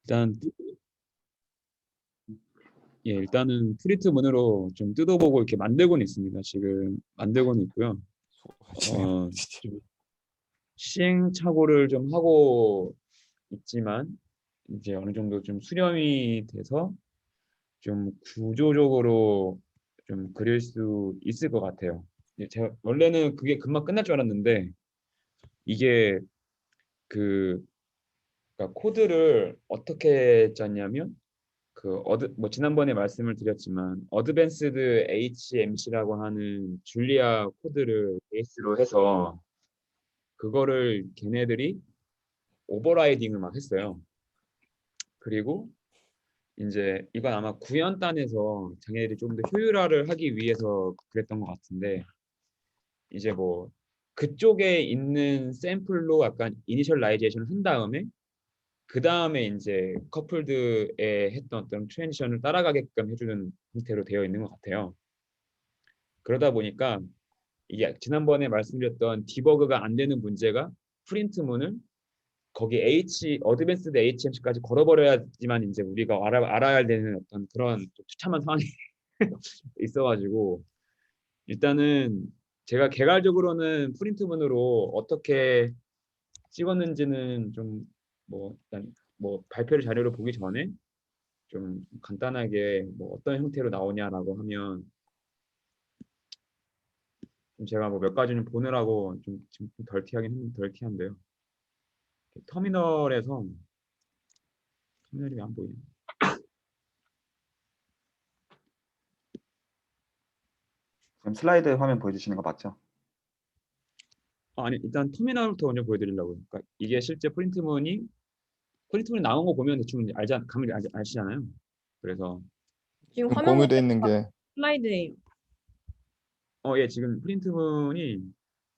일단 일단은 프리트문으로 좀 뜯어보고 이렇게 만들고는 있습니다. 지금 만들고는 있고요. 진행. 좀 시행착오를 좀 하고 있지만 이제 어느 정도 좀 수렴이 돼서 좀 구조적으로 좀 그릴 수 있을 것 같아요. 제가 원래는 그게 금방 끝날 줄 알았는데 이게 그 그러니까 코드를 어떻게 짰냐면 뭐 지난번에 말씀을 드렸지만 어드밴스드 HMC라고 하는 줄리아 코드를 베이스로 해서 그거를 걔네들이 오버라이딩을 막 했어요. 그리고 이제 이건 아마 구현단에서 자기네들이 좀 더 효율화를 하기 위해서 그랬던 것 같은데 이제 뭐 그쪽에 있는 샘플로 약간 이니셜라이제이션을 한 다음에 그 다음에 이제 커플드에 했던 어떤 트랜지션을 따라가게끔 해주는 형태로 되어 있는 것 같아요. 그러다 보니까 이게 지난번에 말씀드렸던 디버그가 안 되는 문제가 프린트문을 거기 어드밴스드 HMC까지 걸어버려야지만 이제 우리가 알아야 되는 어떤 그런 좀 처참한 상황이 있어가지고 일단은 제가 개괄적으로는 프린트문으로 어떻게 찍었는지는 좀 뭐 일단 뭐 발표를 자료를 보기 전에 좀 간단하게 뭐 어떤 형태로 나오냐라고 하면 좀 제가 뭐 몇 가지는 보느라고 좀 지금 좀 덜티한데요. 터미널에서 터미널이 안 보이네. 지금 슬라이드 화면 보여주시는 거 맞죠? 아니 일단 터미널부터 먼저 보여드리려고요. 그러니까 이게 실제 프린트문이 나온 거 보면 대충 이제 감을 아시잖아요. 그래서 지금 지금 화면 공유돼 있는 게 슬라이드예요. 예 지금 프린트문이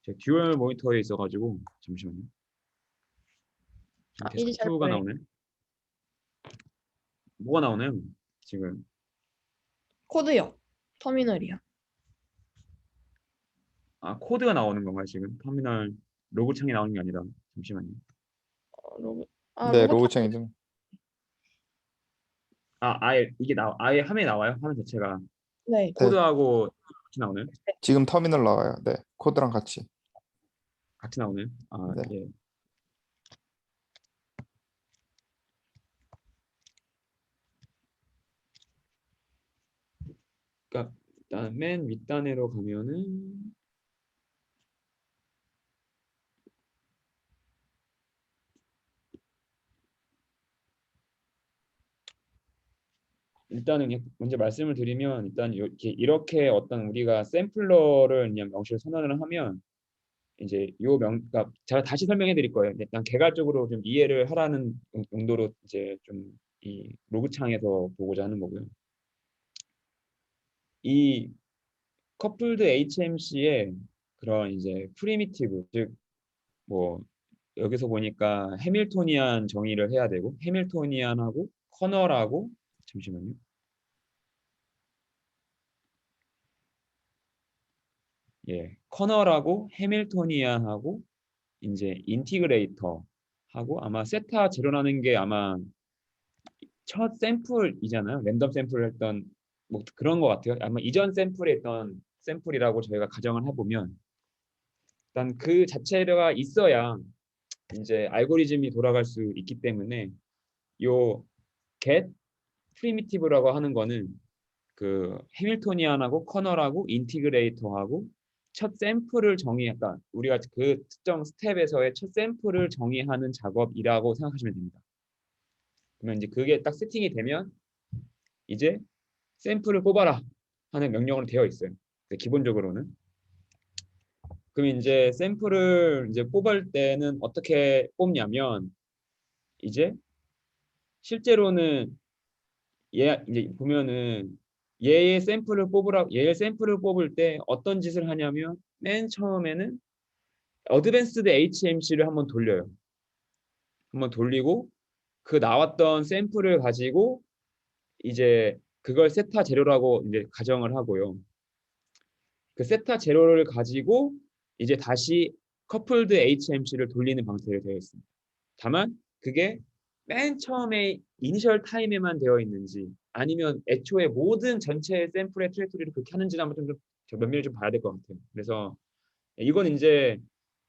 제 듀얼 모니터에 있어가지고 잠시만요. 지금 이제 잘 데스크가 보여요. 나오네. 뭐가 나오나요? 지금 코드요. 터미널이요. 코드가 나오는 건가요? 지금 터미널 로그 창이 나오는 게 아니라 잠시만요. 네, 로고 로고창이 좀 아예 이게 아예 화면에 나와요? 화면 자체가 네. 네, 코드하고 같이 나오나요? 지금 터미널 나와요. 네, 코드랑 같이. 같이 나오나요? 네, 예. 그러니까 일단 맨 윗단으로 가면은 일단은 먼저 말씀을 드리면 일단 이렇게 어떤 우리가 샘플러를 그냥 명시로 선언을 하면 이제 그러니까 제가 다시 설명해 드릴 거예요. 일단 개괄적으로 좀 이해를 하라는 용도로 이제 좀 이 로그 창에서 보고자 하는 거고요. 이 커플드 HMC의 그런 이제 프리미티브 즉 뭐 여기서 보니까 해밀토니안 정의를 해야 되고 해밀토니안하고 커널하고 잠시만요. 예, 커널하고 해밀토니안하고 이제 인티그레이터하고 아마 세타 제로라는 게 아마 첫 샘플이잖아요. 랜덤 샘플을 했던 뭐 그런 것 같아요. 아마 이전 샘플에 있던 샘플이라고 저희가 가정을 해보면 일단 그 자체가 있어야 이제 알고리즘이 돌아갈 수 있기 때문에 요 get 프리미티브라고 하는 거는 그 해밀토니안하고 커널하고 인티그레이터하고 첫 샘플을 그러니까 우리가 그 특정 스텝에서의 첫 샘플을 정의하는 작업이라고 생각하시면 됩니다. 그러면 이제 그게 딱 세팅이 되면 이제 샘플을 뽑아라 하는 명령으로 되어 있어요. 기본적으로는. 그럼 이제 샘플을 이제 뽑을 때는 어떻게 뽑냐면 이제 실제로는 얘 이제 보면은 얘의 샘플을 뽑을 때 어떤 짓을 하냐면 맨 처음에는 어드밴스드 HMC를 한번 돌려요. 한번 돌리고 그 나왔던 샘플을 가지고 이제 그걸 세타 제로라고 이제 가정을 하고요. 그 세타 제로를 가지고 이제 다시 커플드 HMC를 돌리는 방식으로 되어 있습니다. 다만 그게 맨 처음에 이니셜 타임에만 되어 있는지 아니면 애초에 모든 전체 샘플의 트레이토리를 그렇게 하는지 한번 좀 면밀히 좀 봐야 될 것 같아요. 그래서 이건 이제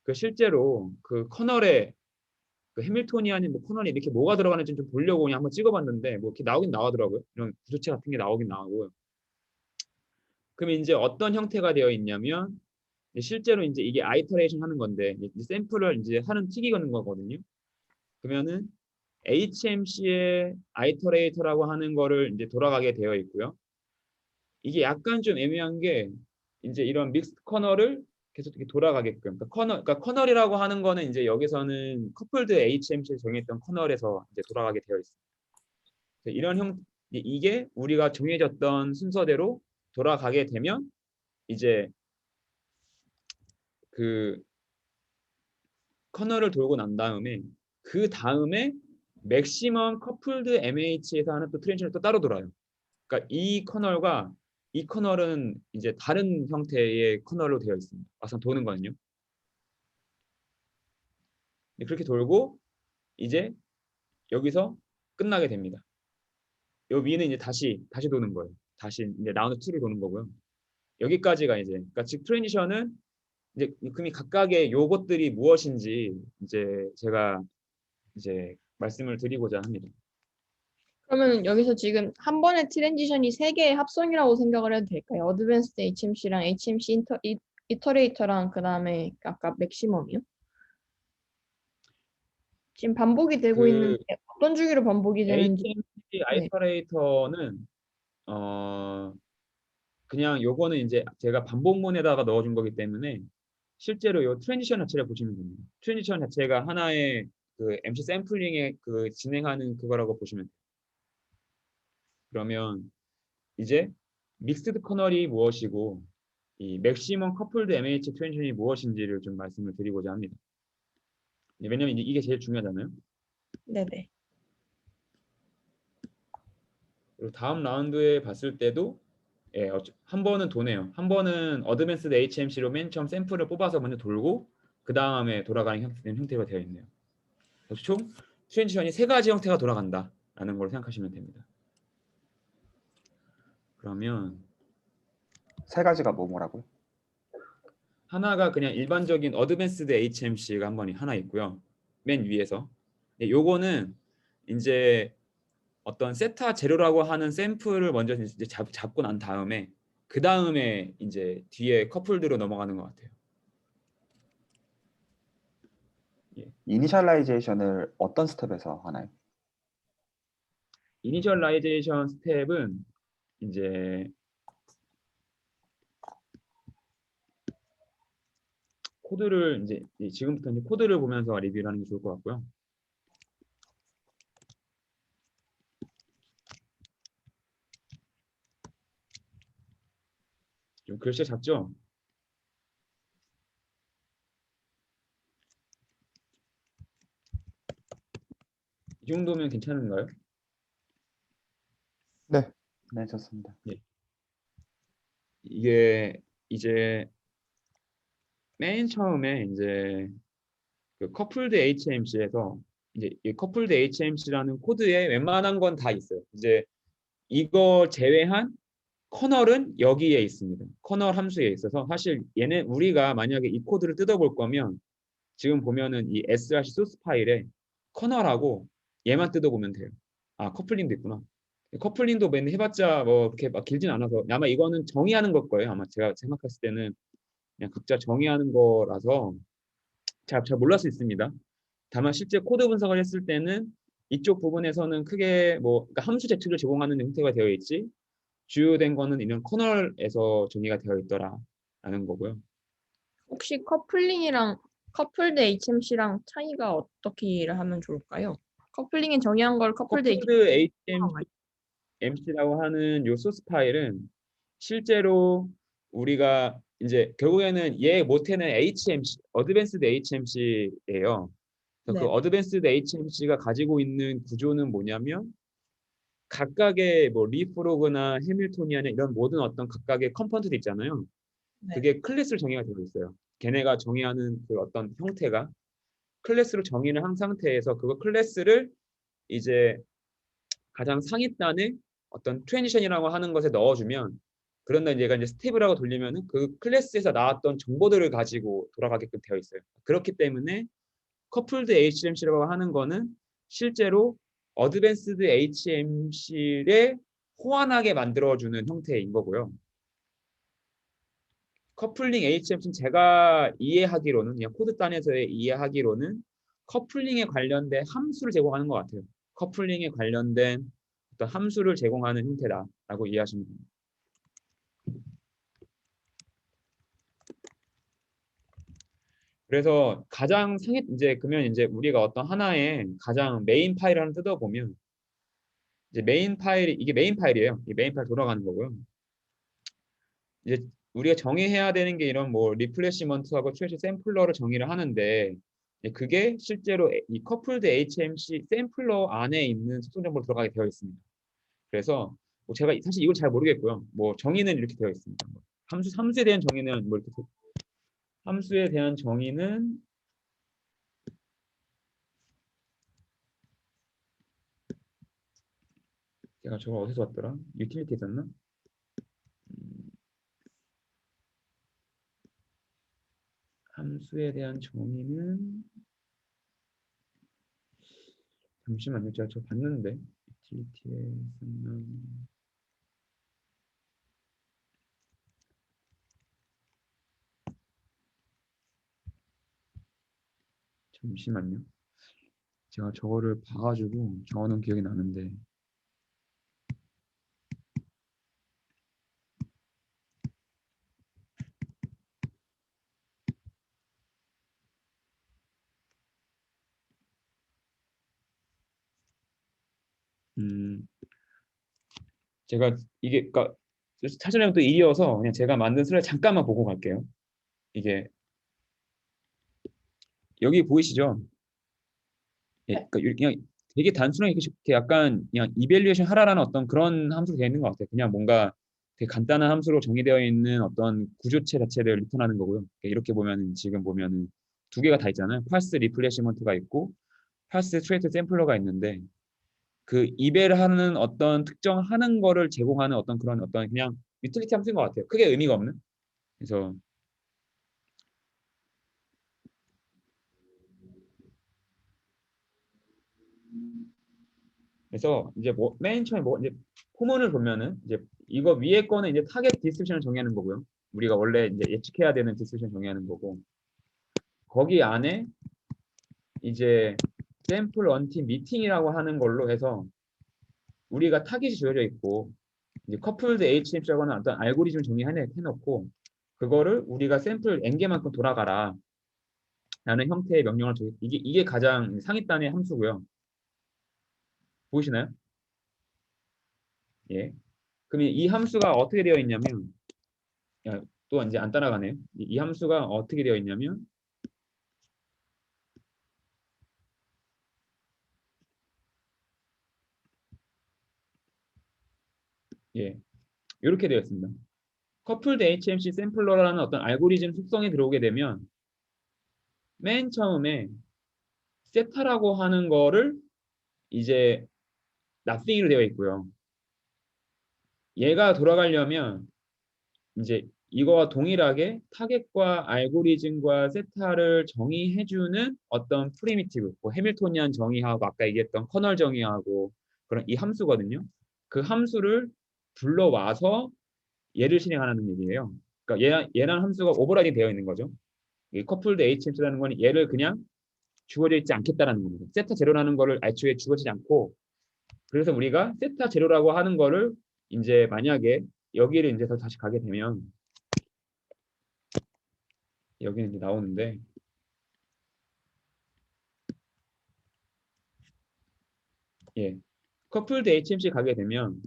그 실제로 그 커널에 그 해밀토니안이 뭐 커널에 이렇게 뭐가 들어가는지 좀 보려고 그냥 한번 찍어봤는데 뭐 이렇게 나오긴 나오더라고요. 이런 구조체 같은 게 나오긴 나오고요. 그럼 이제 어떤 형태가 되어 있냐면 실제로 이제 이게 아이터레이션 하는 건데 이제 샘플을 이제 하는 틱이 거는 거거든요. 그러면은 HMC의 아이터레이터라고 하는 거를 이제 돌아가게 되어 있고요. 이게 약간 좀 애매한 게 이제 이런 믹스드 커널을 계속 이렇게 돌아가게끔 그러니까 커널이라고 하는 거는 이제 여기서는 커플드 HMC에 정했던 커널에서 이제 돌아가게 되어 있습니다. 이런 이게 우리가 정해졌던 순서대로 돌아가게 되면 이제 그 커널을 돌고 난 다음에 그 다음에 맥시멈 커플드 MH에서 하는 또 트랜지션이 또 따로 돌아요. 그러니까 이 커널은 이제 다른 형태의 커널로 되어 있습니다. 막상 도는 거는요. 그렇게 돌고 이제 여기서 끝나게 됩니다. 요 위는 이제 다시 도는 거예요. 다시 이제 라운드 2를 도는 거고요. 여기까지가 이제 그러니까 즉 트랜지션은 이제 금이 각각의 요것들이 무엇인지 이제 제가 이제 말씀을 드리고자 합니다. 그러면 여기서 지금 한 번의 트랜지션이 세 개의 합성이라고 생각을 해도 될까요? 어드밴스드 HMC랑 HMC 이터레이터랑 그 다음에 아까 맥시멈이요? 지금 반복이 되고 있는데 그 어떤 주기로 반복이 되는지. HMC 네. 아이터레이터는 그냥 요거는 이제 제가 반복문에다가 넣어준 거기 때문에 실제로 요 트랜지션 자체를 보시면 됩니다. 트랜지션 자체가 하나의 그 MC 샘플링에 그 진행하는 그거라고 보시면 돼요. 그러면 이제 믹스드 커널이 무엇이고 이 맥시멈 커플드 MH 트랜지션이 무엇인지를 좀 말씀을 드리고자 합니다. 왜냐면 이게 제일 중요하잖아요. 네네. 그리고 다음 라운드에 봤을 때도 예, 한 번은 도네요. 한 번은 어드밴스드 HMC로 맨 처음 샘플을 뽑아서 먼저 돌고 그 다음에 돌아가는 형태가 되어 있네요. 그래서 총 트랜지션이 세 가지 형태가 돌아간다라는 걸 생각하시면 됩니다. 그러면 세 가지가 뭐라고요? 하나가 그냥 일반적인 어드밴스드 HMC가 한 번이 하나 있고요. 맨 위에서. 요거는 이제 어떤 세타 제로라고 하는 샘플을 먼저 이제 잡고 난 다음에 그 다음에 이제 뒤에 커플드로 넘어가는 것 같아요. 이니셜라이제이션을 어떤 스텝에서 하나요? 이니셜라이제이션 스텝은 이제 코드를 이제 지금부터 이제 코드를 보면서 리뷰를 하는 게 좋을 것 같고요. 좀 글씨 작죠? 이 정도면 괜찮은가요? 네. 네, 좋습니다. 예. 이게 이제 맨 처음에 이제 그 커플드 HMC에서 이제 이 커플드 HMC라는 코드에 웬만한 건 다 있어요. 이제 이거 제외한 커널은 여기에 있습니다. 커널 함수에 있어서 사실 얘네 우리가 만약에 이 코드를 뜯어볼 거면 지금 보면은 이 src 소스 파일에 커널하고 얘만 뜯어보면 돼요. 아 커플링도 있구나. 커플링도 맨 해봤자 뭐 그렇게 막 길진 않아서 아마 이거는 정의하는 걸 거예요. 아마 제가 생각했을 때는 그냥 각자 정의하는 거라서 잘 몰랄 수 있습니다. 다만 실제 코드 분석을 했을 때는 이쪽 부분에서는 크게 뭐 그러니까 함수 제출을 제공하는 형태가 되어 있지 주요된 거는 이런 커널에서 정의가 되어 있더라라는 거고요. 혹시 커플링이랑 커플드 HMC랑 차이가 어떻게 이해를 하면 좋을까요? 커플링이 정의한 걸 커플드 커플드 HMC. HMC라고 하는 요 소스 파일은 실제로 우리가 이제 결국에는 얘 모태는 HMC, 어드밴스드 HMC예요. 그 네. 어드밴스드 HMC가 가지고 있는 구조는 뭐냐면 각각의 뭐 리프로그나 해밀토니아나 이런 모든 어떤 각각의 컴포넌트 있잖아요. 네. 그게 클래스로 정의가 되어 있어요. 걔네가 정의하는 그 어떤 형태가 클래스로 정의를 한 상태에서 그거 클래스를 이제 가장 상위단에 어떤 트랜지션이라고 하는 것에 넣어주면 그런 다음에 얘가 이제 스텝이라고 돌리면은 그 클래스에서 나왔던 정보들을 가지고 돌아가게끔 되어 있어요. 그렇기 때문에 커플드 HMC라고 하는 거는 실제로 어드밴스드 HMC를 호환하게 만들어주는 형태인 거고요. 커플링 HMC는 제가 이해하기로는 그냥 코드 단에서의 이해하기로는 커플링에 관련된 함수를 제공하는 것 같아요. 커플링에 관련된 어떤 함수를 제공하는 형태다라고 이해하시면 됩니다. 그래서 가장 상위 이제 그러면 이제 우리가 어떤 하나의 가장 메인 파일을 하나 뜯어보면 이제 메인 파일이 이게 메인 파일이에요. 이 메인 파일 돌아가는 거고요. 이제 우리가 정의해야 되는 게 이런 뭐 리플레시먼트하고 트래시 샘플러를 정의를 하는데 그게 실제로 이 커플드 HMC 샘플러 안에 있는 속성 정보로 들어가게 되어 있습니다. 그래서 뭐 제가 사실 이걸 잘 모르겠고요. 뭐 정의는 이렇게 되어 있습니다. 함수에 대한 정의는 뭐 이렇게 함수에 대한 정의는 제가 저거 어디서 왔더라? 유틸리티에 있었나? 함수에 대한 정의는 잠시만요. 제가 저 봤는데 유틸리티에 있었나? 잠시만요. 제가 저거를 봐가지고 적어놓은 기억이 나는데 음 제가 이게 그러니까 찾으려면 또 일이어서 그냥 제가 만든 슬라이드 잠깐만 보고 갈게요. 이게 여기 보이시죠? 예, 그러니까 그냥 되게 단순하게 이렇게 약간 그냥 이밸류에이션 하라라는 어떤 그런 함수로 되어 있는 것 같아요. 그냥 뭔가 되게 간단한 함수로 정의되어 있는 어떤 구조체 자체를 리턴하는 거고요. 이렇게 보면 지금 보면은 두 개가 다 있잖아요. 파스 리플레시먼트가 있고 파스 스트레이트 샘플러가 있는데 그 이벨하는 어떤 특정하는 거를 제공하는 어떤 그런 어떤 그냥 유틸리티 함수인 것 같아요. 크게 의미가 없는. 그래서 이제 뭐 맨 처음에 뭐 이제 포문을 보면은 이제 이거 위에 거는 이제 타겟 디스트리뷰션을 정의하는 거고요. 우리가 원래 이제 예측해야 되는 디스트리뷰션 정의하는 거고 거기 안에 이제 샘플 언팀 미팅이라고 하는 걸로 해서 우리가 타깃이 주어져 있고 이제 커플드 HMC라고 하는 어떤 알고리즘을 정의해놓고 그거를 우리가 샘플 n개만큼 돌아가라 라는 형태의 명령을 이게 가장 상위단의 함수고요. 보이시나요? 예. 그럼 이 함수가 어떻게 되어 있냐면 또 이제 안 따라가네요. 이 함수가 어떻게 되어 있냐면 예. 이렇게 되어 있습니다. 커플드 HMC 샘플러라는 어떤 알고리즘 속성이 들어오게 되면 맨 처음에 세타라고 하는 거를 이제 nothing으로 되어 있고요. 얘가 돌아가려면 이제 이거와 동일하게 타겟과 알고리즘과 세타를 정의해주는 어떤 프리미티브, 뭐 해밀토니안 정의하고 아까 얘기했던 커널 정의하고 그런 이 함수거든요. 그 함수를 불러와서 얘를 실행하는 얘기예요. 그러니까 얘랑 함수가 오버라이딩 되어 있는 거죠. 이 커플드 HMC라는 건 얘를 그냥 주어져 있지 않겠다라는 겁니다. 세타 제로라는 거를 애초에 주어지지 않고 그래서 우리가 세타 제로라고 하는 거를 이제 만약에 여기를 이제 더 다시 가게 되면 여기는 이제 나오는데 예. 커플드 HMC 가게 되면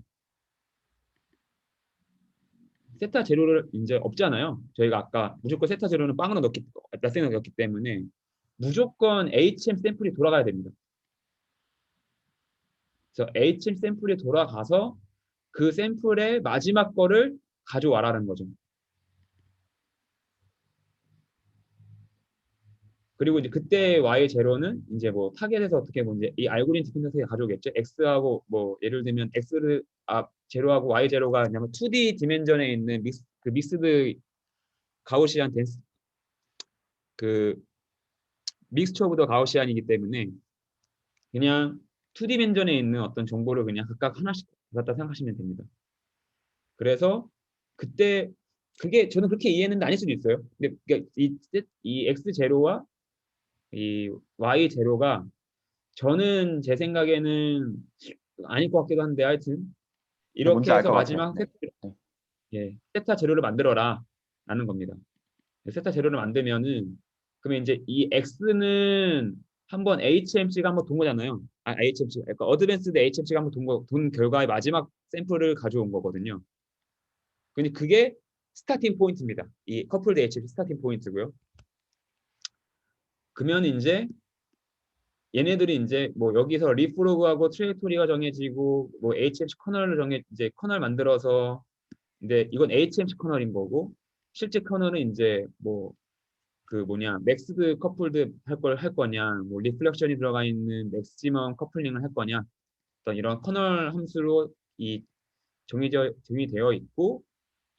세타 제로를 이제 없잖아요. 저희가 아까 무조건 세타 제로는 빵으로 넣기 라센으로 넣기 때문에 무조건 HM 샘플이 돌아가야 됩니다. 그래서 HM 샘플이 돌아가서 그 샘플의 마지막 거를 가져와라는 거죠. 그리고 이제 그때 y 제로는 이제 뭐 타겟에서 어떻게 보면 이제 이 알고리즘 디펜던스가 가져오겠죠. x하고 뭐 예를 들면 x를 제로하고 y 제로가 그냥 2D 디멘전에 있는 믹스드 가우시안 덴스 그 믹스처 오브 더 가우시안이기 때문에 그냥 2디멘전에 있는 어떤 정보를 그냥 각각 하나씩 갖다 생각하시면 됩니다. 그래서 그때 그게 저는 그렇게 이해했는데 아닐 수도 있어요. 근데 그러니까 이 x 제로와 이 y 제로가 저는 제 생각에는 아닐 것 같기도 한데 하여튼 뭔지 이렇게 알 해서 것 같아요. 마지막 네. 네. 세타 제로를 만들어라 라는 겁니다. 세타 제로를 만들면은 그러면 이제 이 x는 한번 HMC가 한번 돈 거잖아요. HMC, 그러니까 어드밴스드 HMC가 한번 돈 결과의 마지막 샘플을 가져온 거거든요. 근데 그게 스타팅 포인트입니다. 이 커플드 HMC 스타팅 포인트고요. 그러면 이제 얘네들이 이제 뭐 여기서 리프로그하고 트레이토리가 정해지고 뭐 HMC 커널을 이제 커널 만들어서 근데 이건 HMC 커널인 거고 실제 커널은 이제 뭐 그 뭐냐 맥스드 커플드 할 거냐 뭐 리플렉션이 들어가 있는 맥시멈 커플링을 할 거냐 어떤 이런 커널 함수로 이 정의되어 있고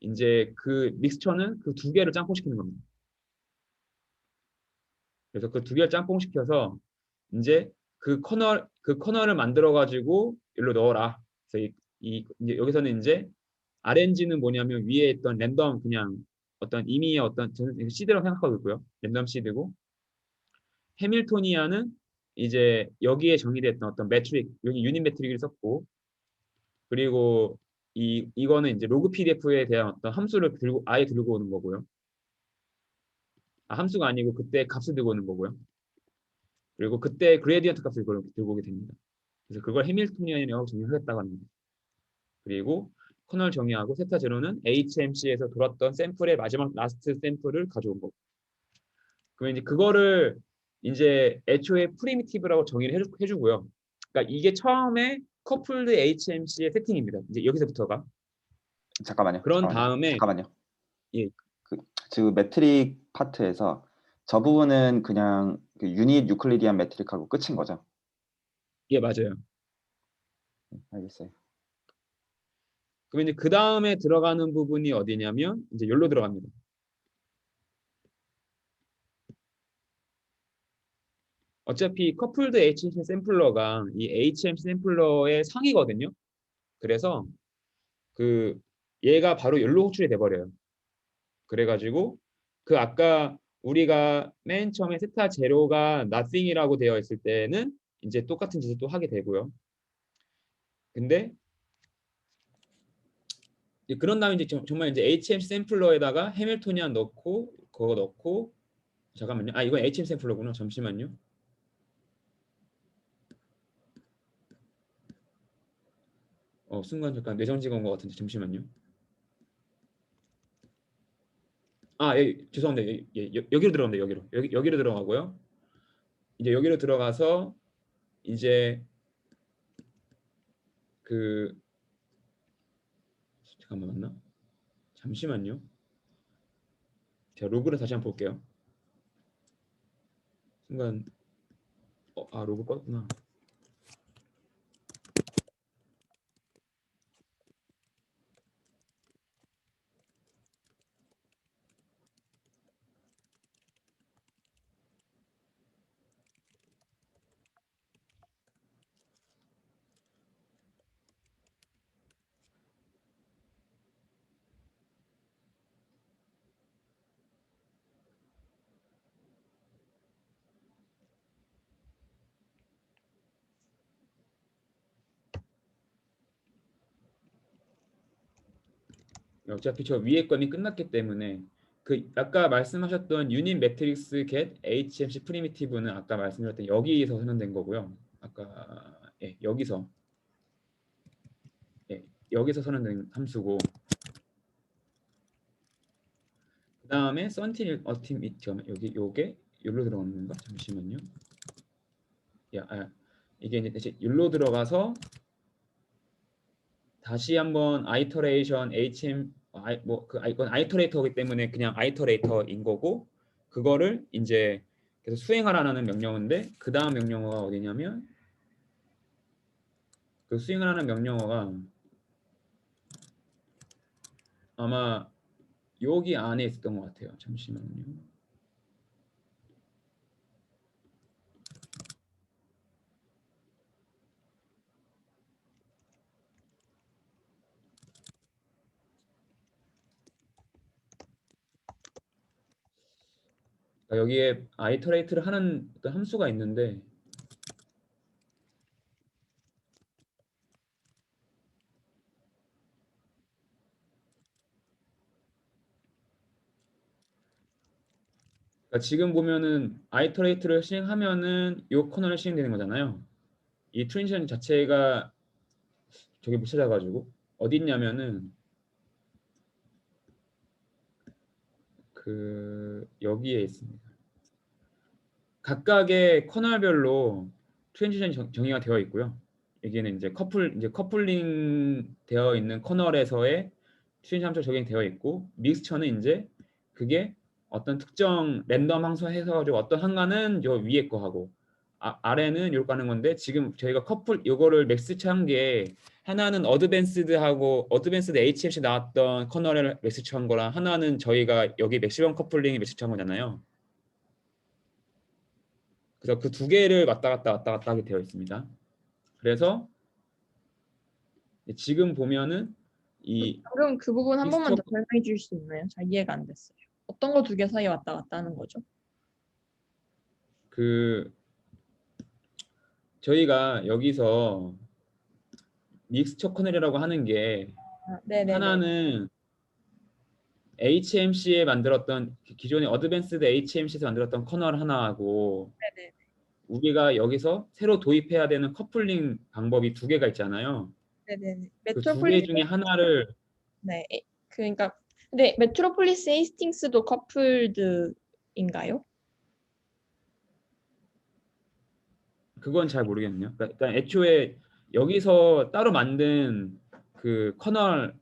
이제 그 믹스처는 그 두 개를 짬뽕시키는 겁니다. 그래서 그 두 개를 짬뽕시켜서 이제 그 커널을 만들어 가지고 여기로 넣어라. 그래서 이제 여기서는 이제 RNG는 뭐냐면 위에 있던 랜덤 그냥 어떤 임의의 어떤 저는 시드라고 생각하고 있고요. 랜덤 시드고 해밀토니아는 이제 여기에 정의됐던 어떤 매트릭 여기 유닛 매트릭을 썼고 그리고 이거는 이제 로그 PDF에 대한 어떤 함수를 아예 들고 오는 거고요. 함수가 아니고 그때 값을 들고 오는 거고요. 그리고 그때 그레디언트 값을 들고 오게 됩니다. 그래서 그걸 해밀토니안이라고 정의하겠다고 합니다. 그리고 커널 정의하고 세타 제로는 HMC에서 돌았던 샘플의 마지막 라스트 샘플을 가져온 거고. 그러면 이제 그거를 이제 애초에 프리미티브라고 정의를 해주고요. 그러니까 이게 처음에 커플드 HMC의 세팅입니다. 이제 여기서부터가. 잠깐만요. 그런 다음에 잠깐만요. 예, 지금 매트릭 파트에서 저 부분은 그냥 그 유닛 유클리디안 매트릭하고 끝인 거죠? 예 맞아요. 알겠어요. 그러면 이제 그 다음에 들어가는 부분이 어디냐면 이제 여기로 들어갑니다. 어차피 커플드 HMC 샘플러가 이 HMC 샘플러의 상이거든요. 그래서 그 얘가 바로 여기로 호출이 돼버려요. 그래가지고 그 아까 우리가 맨 처음에 세타 제로가 nothing이라고 되어 있을 때는 이제 똑같은 짓을 또 하게 되고요. 근데 그런 다음에 이제 정말 이제 HM 샘플러에다가 해밀토니안 넣고 그거 넣고 잠깐만요. 이건 HM 샘플러구나. 잠시만요. 순간 잠깐 뇌정지가 온 것 같은데 잠시만요. 죄송합니다. 여기로 들어갑니다. 여기로 들어가고요. 이제 여기로 들어가서 이제 그 잠깐만 맞나? 잠시만요. 제가 로그를 다시 한번 볼게요. 순간 로그 껐구나. 어차피 저 위에 건이 끝났기 때문에 그 아까 말씀하셨던 유닛 매트릭스 get HMC 프리미티브는 아까 말씀드렸던 여기서 선언된 거고요. 아까 여기서 선언된 함수고 그 다음에 썬틸 어티미터 요게 여기로 들어가는 건가? 잠시만요. 이게 이제 여기로 들어가서 다시 한번 아이터레이션 HM 이건 아이터레이터이기 때문에 그냥 아이터레이터인 거고 그거를 이제 그래서 수행하라는 명령어인데 그 다음 명령어가 어디냐면 그 수행하라는 명령어가 아마 여기 안에 있었던 것 같아요. 잠시만요. 여기에 아이터레이트를 하는 어떤 함수가 있는데 그러니까 지금 보면은 아이터레이트를 시행하면은 이 커널을 시행되는 거잖아요. 이 트랜지션 자체가 저기 못 찾아가지고 어디 있냐면은 그 여기에 있습니다. 각각의 커널별로 트랜지션 정의가 되어 있고요. 여기는 이제 커플링 되어 있는 커널에서의 트랜지션 함수 적용되어 있고 믹스처는 이제 그게 어떤 특정 랜덤 함수 해서 가지고 어떤 한가는 요 위에 거 하고 아래는 요거 하는 건데 지금 저희가 요거를 맥스처 한 게 하나는 어드밴스드 HMC 나왔던 커널을 맥스처 한 거랑 하나는 저희가 여기 맥시멈 커플링이 맥스처 한 거잖아요. 그래서 그 두 개를 왔다 갔다 하게 되어 있습니다. 그래서 지금 보면은 이 방금 그 부분 한 번만 믹스처 더 설명해 주실 수 있나요? 잘 이해가 안 됐어요. 어떤 거 두 개 사이에 왔다 갔다 하는 거죠? 그 저희가 여기서 믹스처 커널이라고 하는 게 네네네. 하나는 HMC에 만들었던 기존의 어드밴스드 HMC에서 만들었던 커널 하나하고 네네. 우리가 여기서 새로 도입해야 되는 커플링 방법이 두 개가 있잖아요. 네네네. 그 두 개 메트로폴리스 중에 하나를 네. 그러니까 근데 메트로폴리스 헤이스팅스도 커플드인가요? 그건 잘 모르겠네요. 그러니까 애초에 여기서 따로 만든 그 커널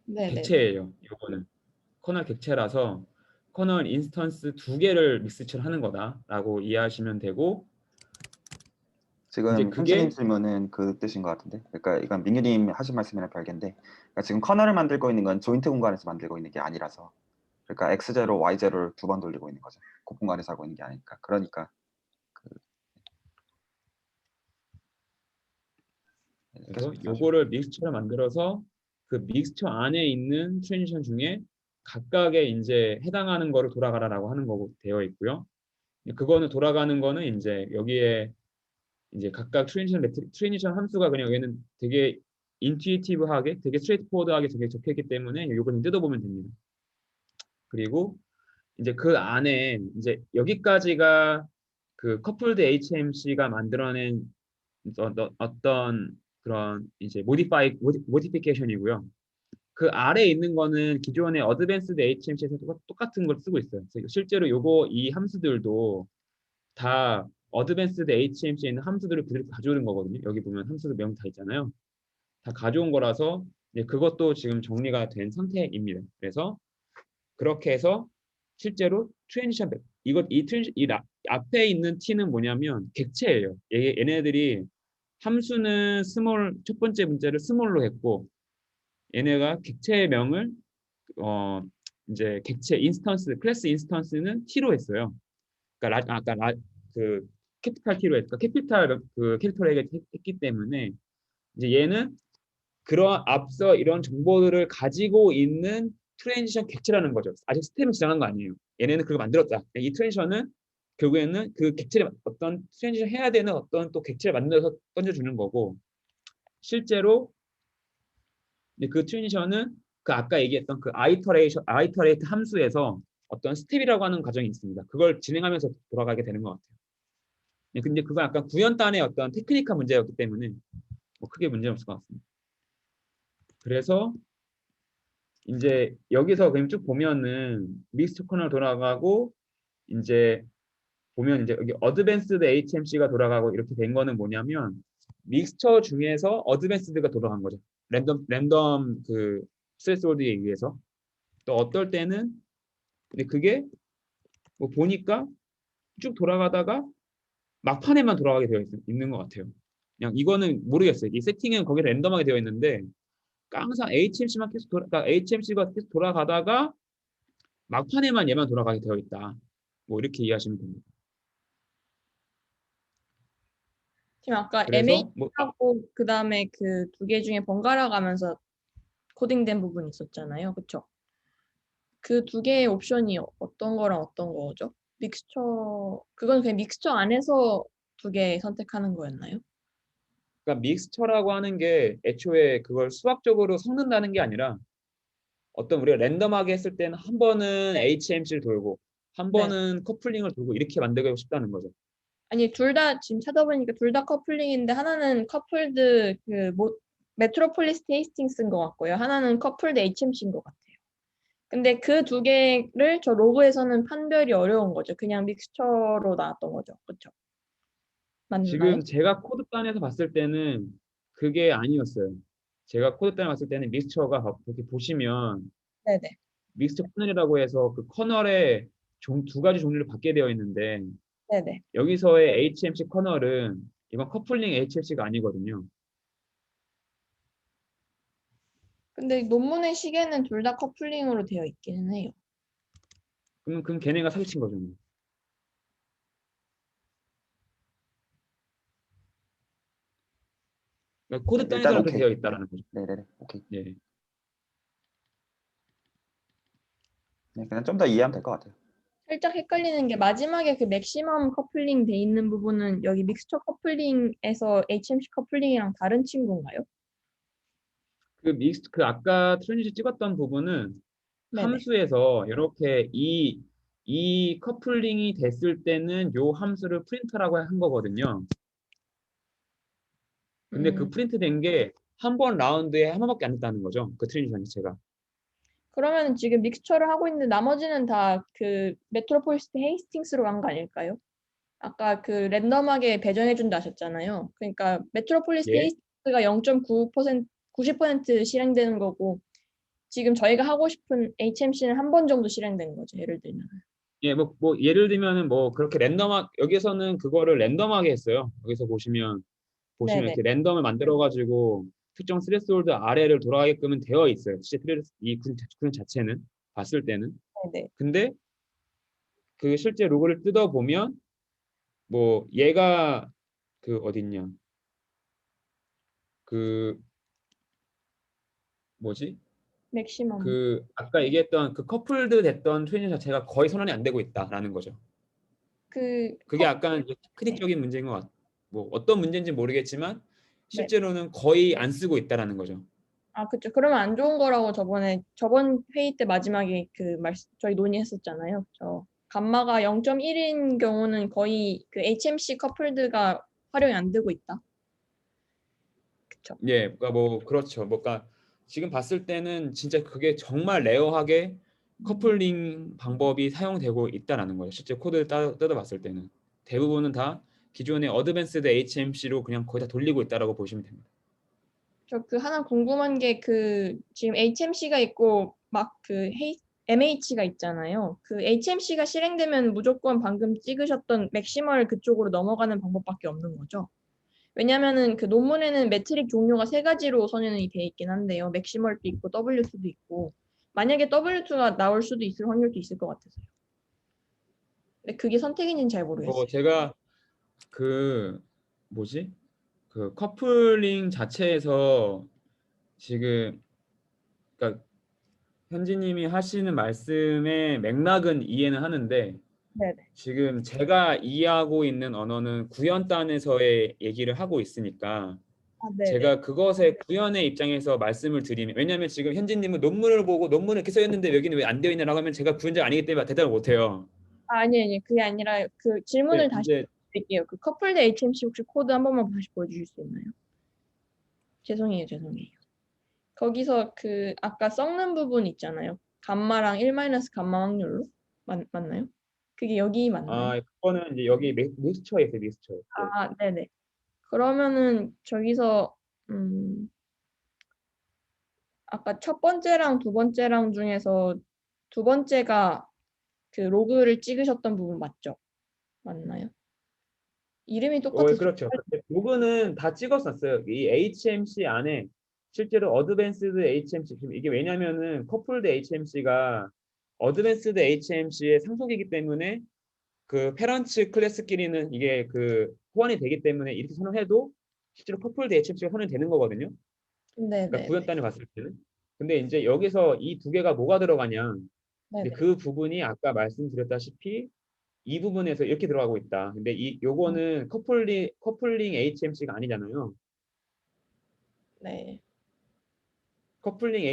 네네. 객체예요. 요거는 커널 객체라서 커널 인스턴스 두 개를 믹스처를 하는 거다라고 이해하시면 되고 이제 지금 현수님 그게 질문은 그 뜻인 것 같은데, 그러니까 이건 민규님 하신 말씀이랑 별개인데, 그러니까 지금 커널을 만들고 있는 건 조인트 공간에서 만들고 있는 게 아니라서, 그러니까 X0, Y0를 두 번 돌리고 있는 거죠. 그 공간에서 하고 있는 게 아니니까. 그러니까 그래서 계속 요거를 믹스처를 만들어서 그 믹스처 안에 있는 트랜지션 중에 각각의 이제 해당하는 거를 돌아가라라고 하는 거고 되어 있고요. 그거는 돌아가는 거는 이제 여기에 이제 각각 트랜지션 함수가 그냥 여기는 되게 인투이티브하게 되게 스트레이트포워드하게 되게 적혀있기 때문에 요거는 뜯어보면 됩니다. 그리고 이제 그 안에 이제 여기까지가 그 커플드 HMC가 만들어낸 어떤 그런 이제 모디피케이션이고요. 그 아래에 있는 거는 기존의 어드밴스드 HMC에서 똑같은 걸 쓰고 있어요. 그래서 실제로 이 함수들도 다 어드밴스드 HMC에 있는 함수들을 그대로 가져오는 거거든요. 여기 보면 함수들 명 다 있잖아요. 다 가져온 거라서 이제 그것도 지금 정리가 된 상태입니다. 그래서 그렇게 해서 실제로 트랜지션 앞에 있는 t는 뭐냐면 객체예요. 얘네들이 함수는 첫 번째 문제를 스몰로 했고 얘네가 객체의 명을 어 이제 객체 인스턴스 클래스 인스턴스는 t로 했어요. 그러니까 그 캐피탈 t로 했까 캐피탈 그 캐릭터를 했기 때문에 이제 얘는 그런 앞서 이런 정보들을 가지고 있는 트랜지션 객체라는 거죠. 아직 스텝은 지나간 거 아니에요. 얘네는 그걸 만들었다. 이 트랜지션은 결국에는 그 객체를 어떤 트랜지션 해야 되는 어떤 또 객체를 만들어서 던져주는 거고 실제로 그 트랜지션은 그 아까 얘기했던 그 아이터레이트 함수에서 어떤 스텝이라고 하는 과정이 있습니다. 그걸 진행하면서 돌아가게 되는 것 같아요. 근데 그건 약간 구현단의 어떤 테크니컬 문제였기 때문에 뭐 크게 문제는 없을 것 같습니다. 그래서 이제 여기서 그냥 쭉 보면은 믹스처 커널 돌아가고 이제 보면 이제 여기 어드밴스드 HMC가 돌아가고 이렇게 된 거는 뭐냐면 믹스처 중에서 어드밴스드가 돌아간 거죠. 랜덤 그 스트레스홀드에 의해서 또 어떨 때는 근데 그게 뭐 보니까 쭉 돌아가다가 막판에만 돌아가게 되어 있는 것 같아요. 그냥 이거는 모르겠어요. 이 세팅은 거기 랜덤하게 되어 있는데 항상 HMC만 계속 그러니까 HMC가 계속 돌아가다가 막판에만 얘만 돌아가게 되어 있다. 뭐 이렇게 이해하시면 됩니다. 지금 아까 그래서 뭐 MH하고 그 다음에 그 두 개 중에 번갈아 가면서 코딩된 부분이 있었잖아요. 그쵸? 그 두 개의 옵션이 어떤 거랑 어떤 거죠? 믹스처, 그건 그냥 믹스처 안에서 두 개 선택하는 거였나요? 그러니까 믹스처라고 하는 게 애초에 그걸 수학적으로 섞는다는 게 아니라 어떤 우리가 랜덤하게 했을 때는 한 번은 HMC를 돌고 한 네. 번은 커플링을 돌고 이렇게 만들고 싶다는 거죠. 아니, 둘 다, 지금 찾아보니까 둘 다 커플링인데, 하나는 커플드, 메트로폴리스 테이스팅스인 것 같고요. 하나는 커플드 HMC인 것 같아요. 근데 그 두 개를 저 로그에서는 판별이 어려운 거죠. 그냥 믹스처로 나왔던 거죠. 그쵸? 맞나요? 지금 제가 코드단에서 봤을 때는 그게 아니었어요. 제가 코드단에 봤을 때는 믹스처가 이렇게 보시면 네네. 믹스처 커널이라고 해서 그 커널에 두 가지 종류를 받게 되어 있는데 네네. 여기서의 HMC 커널은 이건 커플링 HMC가 아니거든요. 근데 논문의 시계는 둘 다 커플링으로 되어 있기는 해요. 그럼 걔네가 사기친 거죠. 그러니까 네, 일단 코드단에서는 그렇게 오케이. 되어 네, 있다라는 거죠. 네네네, 오케이. 예. 네, 그냥 좀 더 이해하면 될 것 같아요. 살짝 헷갈리는 게 마지막에 그 맥시멈 커플링 돼 있는 부분은 여기 믹스처 커플링에서 HMC 커플링이랑 다른 친구인가요? 그 아까 트랜지션 찍었던 부분은 네네. 함수에서 이렇게 이 커플링이 됐을 때는 요 함수를 프린트라고 한 거거든요. 근데 그 음, 프린트 된 게 한 번 라운드에 한 번밖에 안 됐다는 거죠. 그 트랜지션 자체가. 그러면 지금 믹스처를 하고 있는데 나머지는 다 그 메트로폴리스 헤이스팅스로 간 거 아닐까요? 아까 그 랜덤하게 배정해 준다 하셨잖아요. 그러니까 메트로폴리스 예. 헤이스팅스가 0.9% 90% 실행되는 거고 지금 저희가 하고 싶은 HMC는 한 번 정도 실행된 거죠. 예를 들면. 예, 뭐 예를 들면은 뭐 그렇게 여기서는 그거를 랜덤하게 했어요. 여기서 보시면 네네. 이렇게 랜덤을 만들어 가지고 특정 스레스홀드 아래를 돌아가게끔은 되어 있어요. 실제 이 구조 자체는 봤을 때는. 네네. 근데 그 실제 로그를 뜯어 보면 뭐 얘가 그 어딨냐? 그 뭐지? 맥시멈. 그 아까 얘기했던 그 커플드 됐던 트레이닝 자체가 거의 선언이 안 되고 있다라는 거죠. 그 그게 컵. 약간 이제 네. 테크닉적인 문제인 것 같. 뭐 어떤 문제인지 모르겠지만 네. 실제로는 거의 안 쓰고 있다라는 거죠. 아, 그쵸. 그러면 안 좋은 거라고 저번 회의 때 마지막에 저희 논의했었잖아요. 저 감마가 0.1인 경우는 거의 그 HMC 커플드가 활용이 안 되고 있다. 그쵸. 예, 그러니까 뭐 그렇죠. 뭔가 지금 봤을 때는 진짜 그게 정말 레어하게 커플링 방법이 사용되고 있다라는 거예요. 실제 코드를 뜯어봤을 때는 대부분은 다 기존의 어드밴스드 HMC로 그냥 거의 다 돌리고 있다라고 보시면 됩니다. 저 그 하나 궁금한 게 지금 HMC가 있고 막 MH가 있잖아요. 그 HMC가 실행되면 무조건 방금 찍으셨던 맥시멀 그쪽으로 넘어가는 방법밖에 없는 거죠. 왜냐면은 그 논문에는 매트릭 종류가 세 가지로 선현이 돼 있긴 한데요. 맥시멀도 있고 W2도 있고 만약에 W2가 나올 수도 있을 확률도 있을 것 같아서요. 근데 그게 선택인지는 잘 모르겠어요. 제가 그 뭐지? 그 커플링 자체에서 지금 그러니까 현지님이 하시는 말씀의 맥락은 이해는 하는데 네네. 지금 제가 이해하고 있는 언어는 구현단에서의 얘기를 하고 있으니까 아, 네네. 제가 그것의 구현의 입장에서 말씀을 드리면 왜냐하면 지금 현진님은 논문을 보고 논문을 이렇게 써 있는데 여기는 왜 안 되어 있냐라고 하면 제가 구현자가 아니기 때문에 대답을 못해요. 아, 아니. 그게 아니라 그 근데 질문을 다시 이제 드릴게요. 그 커플드 HMC 혹시 코드 한 번만 다시 보여주실 수 있나요? 죄송해요. 거기서 그 아까 섞는 부분 있잖아요. 감마랑 1 감마 확률로 맞나요? 그게 여기 맞나요? 그거는 이제 여기 믹스처에 있어요, 믹스처에. 네. 아, 네네. 그러면은 저기서 아까 첫 번째랑 두 번째랑 중에서 두 번째가 그 로그를 찍으셨던 부분 맞죠? 맞나요? 이름이 똑같아서 그렇죠. 근데 로그는 다 찍었었어요. 이 HMC 안에 실제로 어드밴스드 HMC 지금 이게 왜냐면은 커플드 HMC가 어드밴스드 HMC의 상속이기 때문에 그 페런츠 클래스끼리는 이게 그 호환이 되기 때문에 이렇게 선언해도 실제로 커플드 HMC가 선언이 되는 거거든요. 그러니까 네네네. 구현 단위 봤을 때는. 근데 이제 여기서 이 두 개가 뭐가 들어가냐? 근데 네네. 그 부분이 아까 말씀드렸다시피 이 부분에서 이렇게 들어가고 있다. 근데 요거는 커플링 HMC가 아니잖아요. 네. 커플링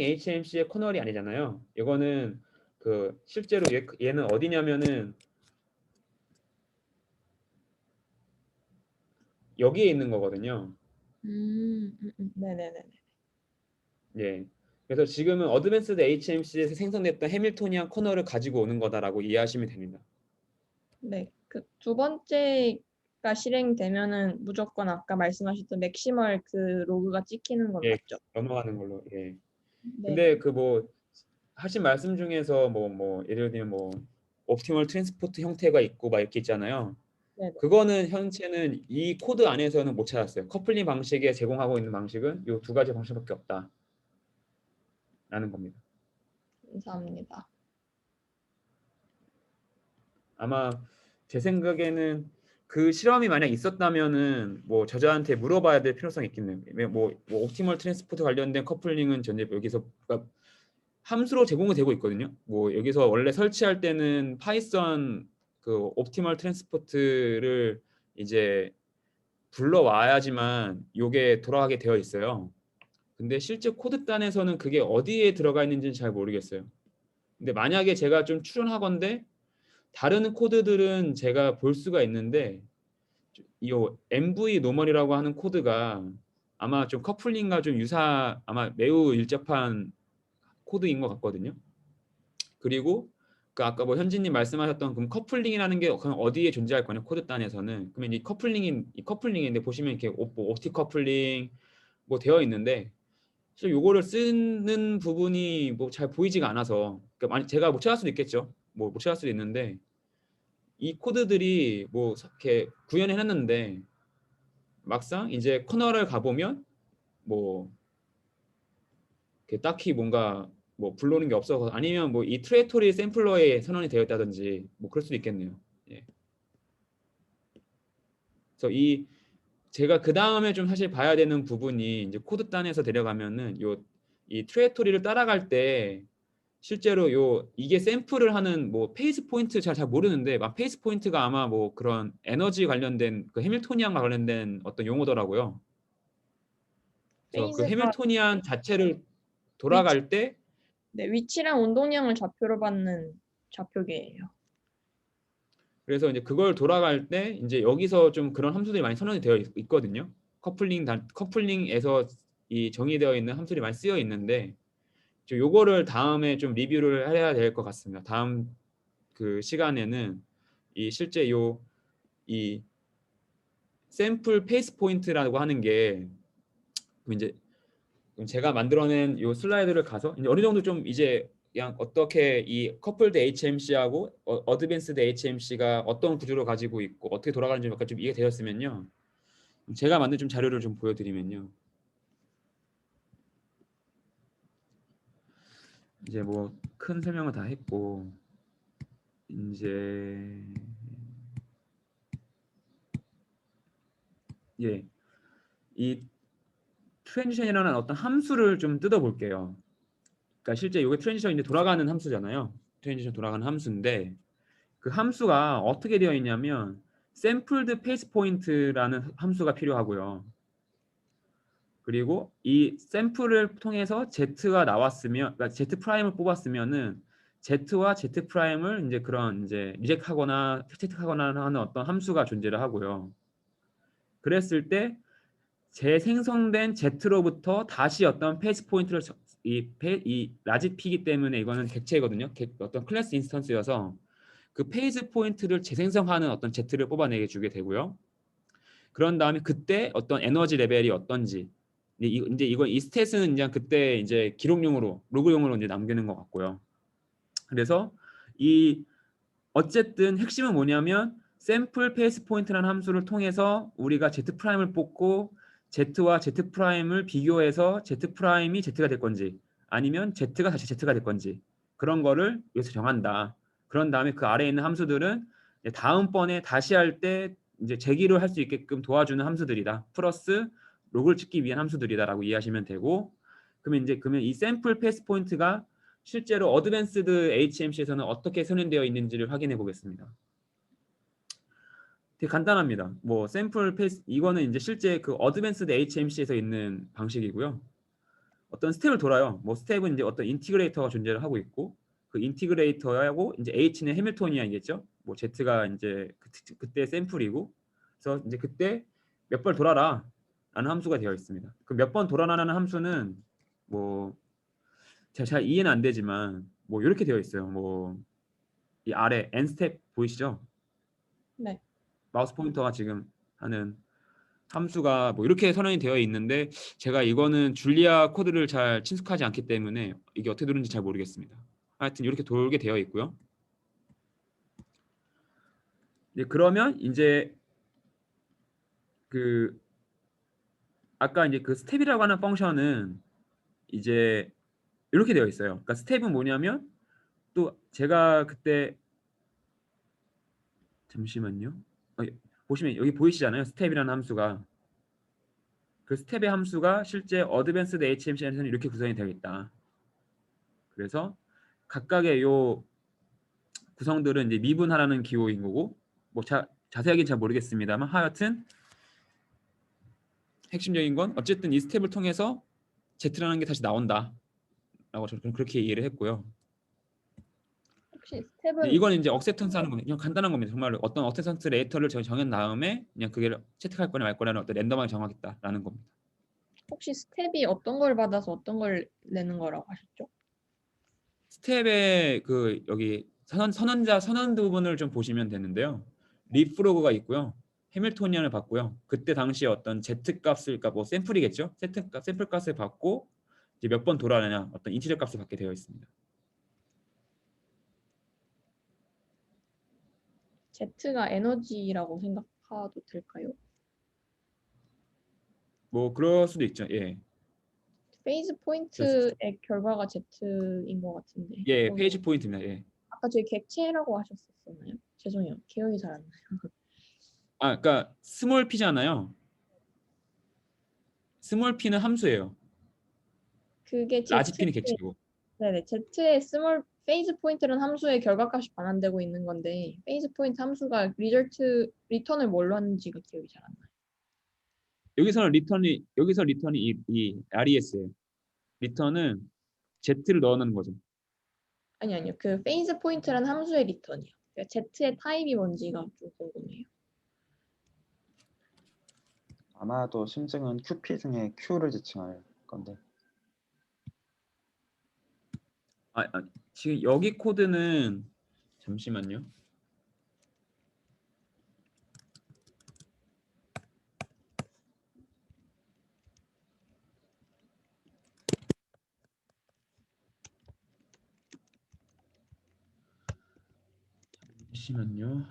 HMC의 커널이 아니잖아요. 이거는 그 실제로 얘는 어디냐면은 여기에 있는 거거든요. 네네네. 예. 그래서 지금은 어드밴스드 HMC에서 생성됐던 해밀토니안 커널을 가지고 오는 거다라고 이해하시면 됩니다. 네. 그 두 번째가 실행되면은 무조건 아까 말씀하셨던 맥시멀 그 로그가 찍히는 건 예, 맞죠? 넘어가는 걸로. 예. 네. 근데 그 뭐 하신 말씀 중에서 뭐 예를 들면 뭐 옵티멀 트랜스포트 형태가 있고 막 이렇게 있잖아요. 네네. 그거는 현재는 이 코드 안에서는 못 찾았어요. 커플링 방식에 제공하고 있는 방식은 이 두 가지 방식밖에 없다라는 겁니다. 감사합니다. 아마 제 생각에는 그 실험이 만약 있었다면은 뭐 저자한테 물어봐야 될 필요성이 있겠네요. 뭐 옵티멀 트랜스포트 관련된 커플링은 전제 여기서 그러니까 함수로 제공이 되고 있거든요. 뭐 여기서 원래 설치할 때는 파이썬 그 옵티멀 트랜스포트를 이제 불러와야지만 요게 돌아가게 되어 있어요. 근데 실제 코드단에서는 그게 어디에 들어가 있는지는 잘 모르겠어요. 근데 만약에 제가 좀 추론하건대 다른 코드들은 제가 볼 수가 있는데 이 MV 노멀이라고 하는 코드가 아마 좀 커플링과 좀 아마 매우 일접한 코드인 것 같거든요. 그리고 그 아까 뭐 현진님 말씀하셨던 그럼 커플링이라는 게 그럼 어디에 존재할 거냐 코드 단에서는 그러면 이 커플링인데 보시면 이렇게 옵티 커플링 뭐 되어 있는데 사실 요거를 쓰는 부분이 뭐 잘 보이지가 않아서 그러니까 제가 못 찾을 수도 있겠죠. 뭐 못 찾을 수도 있는데 이 코드들이 뭐 이렇게 구현해 놨는데 막상 이제 커널을 가보면 뭐 이렇게 딱히 뭔가 뭐 불러오는 게 없어서 아니면 뭐 이 트레토리 샘플러에 선언이 되어 있다든지 뭐 그럴 수도 있겠네요. 예. 그래서 제가 그 다음에 좀 사실 봐야 되는 부분이 이제 코드 단에서 데려가면은 이 트레토리를 따라갈 때 실제로 이게 샘플을 하는 뭐 페이스 포인트 잘 모르는데 막 페이스 포인트가 아마 뭐 그런 에너지 관련된 그 해밀토니안과 관련된 어떤 용어더라고요. 그래서 그 페이즈가 해밀토니안 자체를 위치, 돌아갈 때 네, 위치랑 운동량을 좌표로 받는 좌표계예요. 그래서 이제 그걸 돌아갈 때 이제 여기서 좀 그런 함수들이 많이 선언이 되어 있거든요. 커플링에서 이 정의되어 있는 함수들이 많이 쓰여 있는데 요거를 다음에 좀 리뷰를 해야 될 것 같습니다. 다음 그 시간에는 이 실제 이 샘플 페이스 포인트라고 하는 게 이제 제가 만들어낸 요 슬라이드를 가서 이제 어느 정도 좀 이제 그냥 어떻게 이 커플드 HMC하고 어드밴스드 HMC가 어떤 구조를 가지고 있고 어떻게 돌아가는지 약간 좀 이해되었으면요. 제가 만든 좀 자료를 좀 보여드리면요. 이제 뭐 큰 설명을 다 했고 이제 예, 이 트랜지션이라는 어떤 함수를 좀 뜯어볼게요. 그러니까 실제 이게 트랜지션인데 돌아가는 함수잖아요. 트랜지션 돌아가는 함수인데 그 함수가 어떻게 되어 있냐면 샘플드 페이스 포인트라는 함수가 필요하고요. 그리고 이 샘플을 통해서 Z가 나왔으면, 그러니까 Z 프라임을 뽑았으면은 Z와 Z 프라임을 이제 그런 이제 리젝트하거나 스태틱하거나 하는 어떤 함수가 존재를 하고요. 그랬을 때 재생성된 Z로부터 다시 어떤 페이스 포인트를 이 라지 P이기 때문에 이거는 객체거든요. 어떤 클래스 인스턴스여서 그 페이스 포인트를 재생성하는 어떤 Z를 뽑아내게 주게 되고요. 그런 다음에 그때 어떤 에너지 레벨이 어떤지 이제 이 스탯은 이제 그때 이제 기록용으로 로그용으로 이제 남기는 것 같고요. 그래서 이 어쨌든 핵심은 뭐냐면 샘플 페이스 포인트라는 함수를 통해서 우리가 z 프라임을 뽑고 z와 z 프라임을 비교해서 z 프라임이 z가 될 건지 아니면 z가 다시 z가 될 건지 그런 거를 여기서 정한다. 그런 다음에 그 아래에 있는 함수들은 이제 다음번에 다시 할 때 이제 재기를 할 수 있게끔 도와주는 함수들이다. 플러스 록을 찍기 위한 함수들이다라고 이해하시면 되고 그러면 이 샘플 페이스 포인트가 실제로 어드밴스드 HMC에서는 어떻게 선언되어 있는지를 확인해 보겠습니다. 되게 간단합니다. 뭐 샘플 페이스 이거는 이제 실제 그 어드밴스드 HMC에서 있는 방식이고요. 어떤 스텝을 돌아요. 뭐 스텝은 이제 어떤 인티그레이터가 존재를 하고 있고 그 인티그레이터하고 이제 H는 해밀토니안이겠죠. 뭐 Z가 이제 그때 샘플이고 그래서 이제 그때 몇 번 돌아라 라는 함수가 되어 있습니다. 그 몇 번 돌아라는 함수는 뭐 제가 잘 이해는 안 되지만 뭐 이렇게 되어 있어요. 뭐 이 아래 n 스텝 보이시죠? 네. 마우스 포인터가 지금 하는 함수가 뭐 이렇게 선언이 되어 있는데 제가 이거는 줄리아 코드를 잘 친숙하지 않기 때문에 이게 어떻게 돌는지 잘 모르겠습니다. 하여튼 이렇게 돌게 되어 있고요. 이제 그러면 이제 그 아까 이제 그 스텝이라고 하는 펑션은 이제 이렇게 되어 있어요. 그러니까 스텝은 뭐냐면 또 제가 그때 잠시만요. 보시면 여기 보이시잖아요. 스텝이라는 함수가 그 스텝의 함수가 실제 어드밴스드 HMC에서는 이렇게 구성이 되어 있다. 그래서 각각의 요 구성들은 이제 미분하라는 기호인 거고 뭐 자세하게는 잘 모르겠습니다만 하여튼 핵심적인 건 어쨌든 이 스텝을 통해서 Z라는 게 다시 나온다 라고 저는 그렇게 이해를 했고요. 혹시 스텝은 이거는 이제 억셉턴스 하는 겁니다. 그냥 간단한 겁니다. 정말 어떤 억셉턴스 레이터를 정한 다음에 그냥 그게 채택할 거냐 말 거냐는 어떤 랜덤하게 정하겠다라는 겁니다. 혹시 스텝이 어떤 걸 받아서 어떤 걸 내는 거라고 하셨죠? 스텝의 그 여기 선언 부분을 좀 보시면 되는데요. 리프로그가 있고요. 해밀토니안을 받고요. 그때 당시에 어떤 Z 값을 그러니까 뭐 샘플이겠죠. 샘플 값을 받고 이제 몇 번 돌아가느냐 어떤 인티저 값을 받게 되어 있습니다. Z가 에너지라고 생각해도 될까요? 뭐 그럴 수도 있죠. 예. 페이즈 포인트의 결과가 Z인 것 같은데. 예, 페이지 포인트입니다. 예. 아까 저희 객체라고 하셨었나요? 죄송해요. 기억이 잘 안 나요. 아, 그러니까 스몰 p잖아요. 스몰 p는 함수예요. 그게 라지 p는 Z의 객체고. 네네 Z의 스몰 페이즈 포인트라는 함수의 결과값이 반환되고 있는 건데 페이즈 포인트 함수가 리턴을 뭘로 하는지가 기억이 잘 안 나요. 여기서 리턴이 이 RES예요. 리턴은 Z를 넣어놓는 거죠. 아니요. 그 페이즈 포인트라는 함수의 리턴이요. 그러니까 Z의 타입이 뭔지가 좀 궁금해요. 아마도 심증은 QP 중에 Q를 지칭할 건데. 지금 여기 코드는 잠시만요. 잠시만요.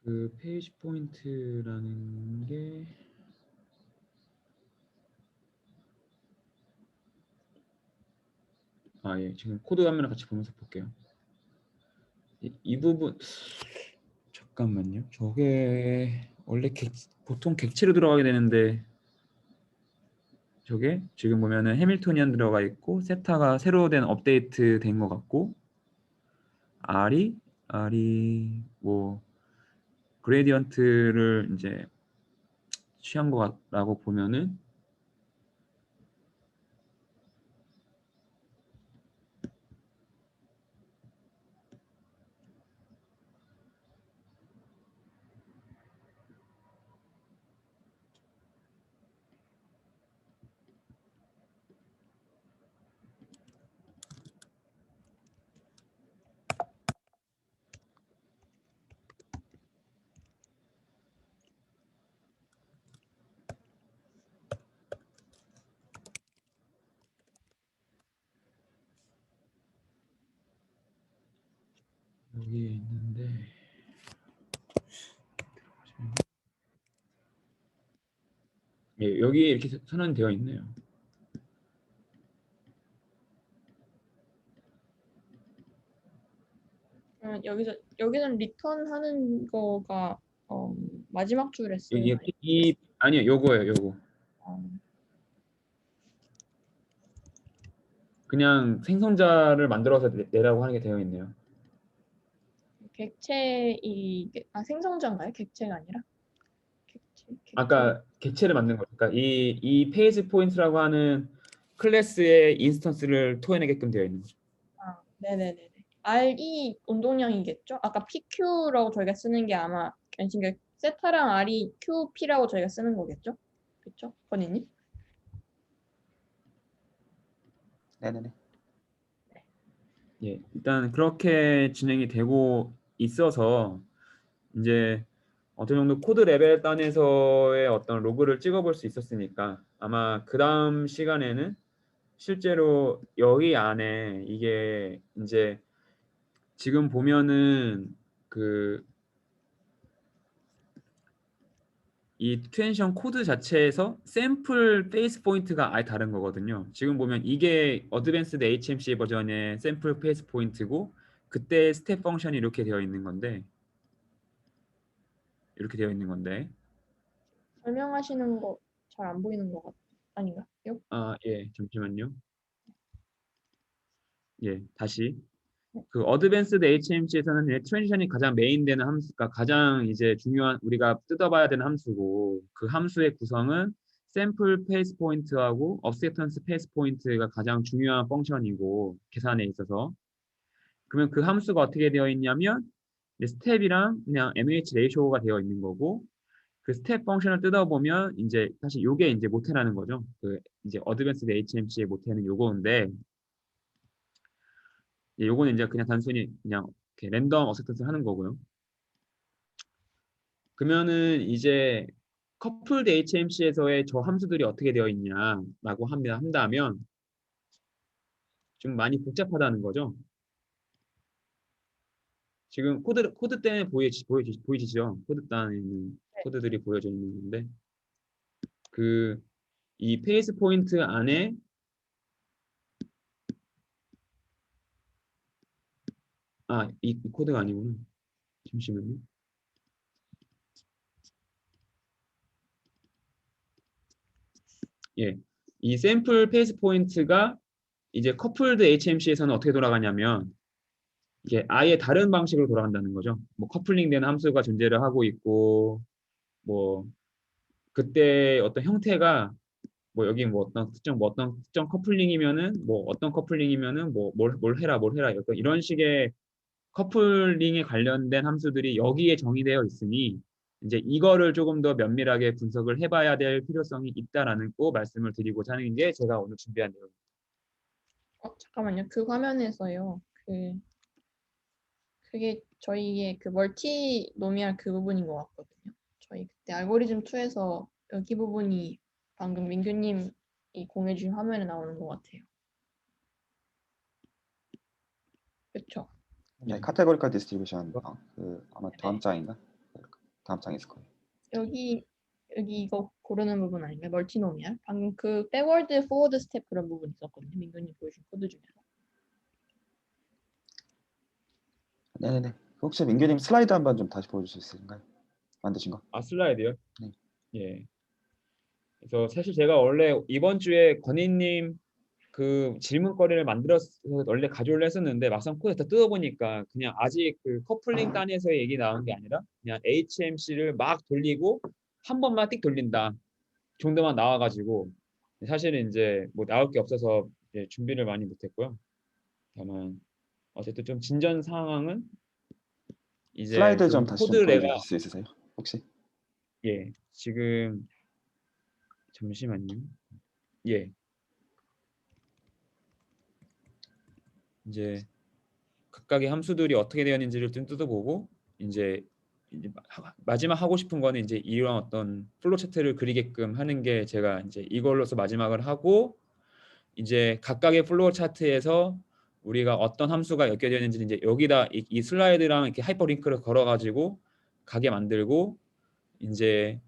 그 페이지 포인트라는 게 예, 지금 코드 화면을 같이 보면서 볼게요. 이 부분 잠깐만요. 저게 원래 보통 객체로 들어가게 되는데 저게 지금 보면은 해밀토니안 들어가 있고 세타가 새로 된 업데이트 된 것 같고 R이 뭐 그레디언트를 이제 취한 거라고 보면은 여기 있는데 예, 여기 이렇게 선언되어 있네요. 여기서는 리턴하는 거가 마지막 줄에 쓰는 이게 말이에요. 아니요, 요거예요, 요거. 어, 그냥 생성자를 만들어서 내라고 하는 게 되어 있네요. 생성자인가요? 객체가 아니라? 객체. 아까 객체를 만든 거니까 그러니까 이 페이지 포인트라고 하는 클래스의 인스턴스를 토해내게끔 되어 있는 거죠. 네네네네. RE 운동량이겠죠? 아까 PQ라고 저희가 쓰는 게 아마 그러니까 세타랑 R이 QP라고 저희가 쓰는 거겠죠? 그렇죠? 건희님? 네네네. 예, 일단 그렇게 진행이 되고 있어서 이제 어느 정도 코드 레벨 단에서의 어떤 로그를 찍어볼 수 있었으니까 아마 그 다음 시간에는 실제로 여기 안에 이게 이제 지금 보면은 그 이 트랜지션 코드 자체에서 샘플 페이스 포인트가 아예 다른 거거든요. 지금 보면 이게 어드밴스드 HMC 버전의 샘플 페이스 포인트고 그때 스텝 펑션이 이렇게 되어 있는 건데 설명하시는 거 잘 안 보이는 것 아닌가요? 아, 예, 잠시만요. 예, 다시 그 어드밴스드 HMC에서는 트랜지션이 가장 메인되는 함수가 가장 이제 중요한 우리가 뜯어봐야 되는 함수고 그 함수의 구성은 샘플 페이스 포인트하고 업세턴스 페이스 포인트가 가장 중요한 펑션이고 계산에 있어서 그러면 그 함수가 어떻게 되어 있냐면 스텝이랑 그냥 MH 레이쇼가 되어 있는 거고 그 스텝 펑션을 뜯어보면 이제 사실 요게 이제 모태라는 거죠. 그 이제 어드밴스드 HMC의 모태는 요거인데 요거는 이제 그냥 단순히 그냥 이렇게 랜덤 어세턴스 하는 거고요. 그러면은 이제 커플드 HMC에서의 저 함수들이 어떻게 되어 있냐라고 한다면 좀 많이 복잡하다는 거죠. 지금 코드 때문에 보이시죠? 코드 단에 있는 코드들이 보여져 있는 건데 그 이 페이스 포인트 안에 이 코드가 아니구나. 잠시만요. 예, 이 샘플 페이스 포인트가 이제 커플드 HMC에서는 어떻게 돌아가냐면 이게 아예 다른 방식으로 돌아간다는 거죠. 뭐 커플링된 함수가 존재를 하고 있고 뭐 그때 어떤 형태가 뭐 여기 뭐 어떤 특정 커플링이면은 뭐 어떤 커플링이면은 뭐 뭘 해라 약간 이런 식의 커플링에 관련된 함수들이 여기에 정의되어 있으니 이제 이거를 조금 더 면밀하게 분석을 해봐야 될 필요성이 있다라는 거 말씀을 드리고자 하는 게 제가 오늘 준비한 내용입니다. 잠깐만요. 그 화면에서요. 그게 저희의 그 멀티노미얼 그 부분인 것 같거든요. 저희 그때 알고리즘 2에서 여기 부분이 방금 민규님이 공유해주신 화면에 나오는 것 같아요. 그렇죠? 네, 카테고리컬 디스트리뷰션 그 아마 다음 네. 장인가? 다음 장에 있을 거예요. 여기 이거 고르는 부분 아닌가요? 멀티노미얼? 방금 그 백워드, 포워드 스텝 그런 부분 있었거든요. 민규님 보여준 코드 중에서. 네네네. 혹시 민규님 슬라이드 한번 좀 다시 보여주실 수 있을까요? 만드신 거? 슬라이드요? 네. 예. 그래서 사실 제가 원래 이번 주에 건희님 그 질문거리를 만들어서 원래 가져오려 했었는데 막상 코드 다 뜯어보니까 그냥 아직 그 커플링 단에서의 얘기 나온 게 아니라 그냥 HMC를 막 돌리고 한 번만 띡 돌린다 정도만 나와가지고 사실은 이제 뭐 나올 게 없어서 이제 준비를 많이 못했고요. 다만 어쨌든 좀 진전 상황은 이제 슬라이드 좀 좀 다시 좀 코드를 내가 보여주실 수 있으세요? 혹시? 예 지금 잠시만요. 예 이제 각각의 함수들이 어떻게 되어 있는지를 좀 뜯어보고 이제 마지막 하고 싶은 거는 이제 이런 어떤 플로 차트를 그리게끔 하는 게 제가 이제 이걸로서 마지막을 하고 이제 각각의 플로우 차트에서 우리가 어떤 함수가 엮여져 있는지 이제 여기다 이 슬라이드랑 이렇게 하이퍼링크를 걸어가지고 가게 만들고 이제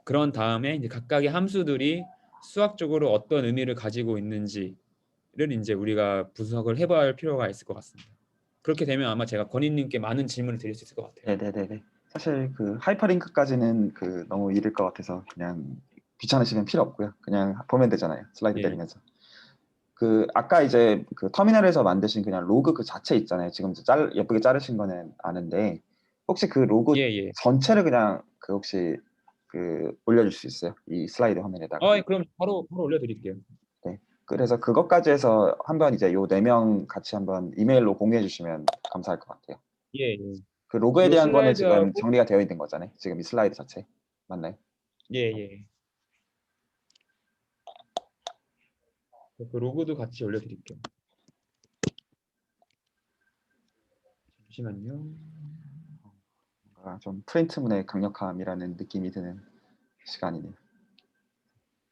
그런 다음에 이제 각각의 함수들이 수학적으로 어떤 의미를 가지고 있는지를 이제 우리가 분석을 해봐야 할 필요가 있을 것 같습니다. 그렇게 되면 아마 제가 권희님께 많은 질문을 드릴 수 있을 것 같아요. 네네네네. 사실 그 하이퍼링크까지는 그 너무 일일 것 같아서 그냥 귀찮으시면 필요 없고요. 그냥 보면 되잖아요. 슬라이드 예. 내리면서. 그 아까 이제 그 터미널에서 만드신 그냥 로그 그 자체 있잖아요. 지금 이제 예쁘게 자르신 거는 아는데 혹시 그 로그 예. 전체를 그냥 그 혹시 그 올려줄 수 있어요? 이 슬라이드 화면에다가. 예, 그럼 바로 올려드릴게요. 네. 그래서 그것까지 해서 한번 이제 요 4명 같이 한번 이메일로 공유해 주시면 감사할 것 같아요. 예. 그 로그에 요 대한 거는 지금 슬라이드하고 정리가 되어 있는 거잖아요. 지금 이 슬라이드 자체. 맞나요? 예. 그 로고도 같이 올려드릴게요. 잠시만요. 뭔가 좀 프린트문의 강력함이라는 느낌이 드는 시간이네요.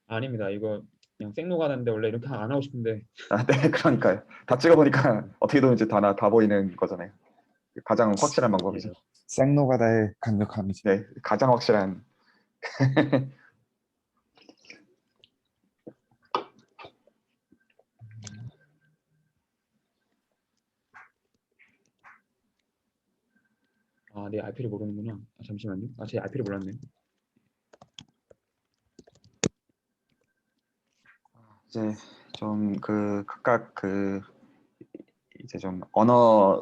아닙니다. 이거 그냥 생로가 났는데 원래 이렇게 안 하고 싶은데 아, 네, 그러니까요. 다 찍어보니까 어떻게 보는지 다 보이는 거잖아요. 가장 확실한 방법이죠. 예. 생노가다의 강력함이지. 네, 가장 확실한. 내 IP를 모르는구나. 잠시만요. 제 IP를 몰랐네. 이제 좀 그 각각 그 이제 좀 언어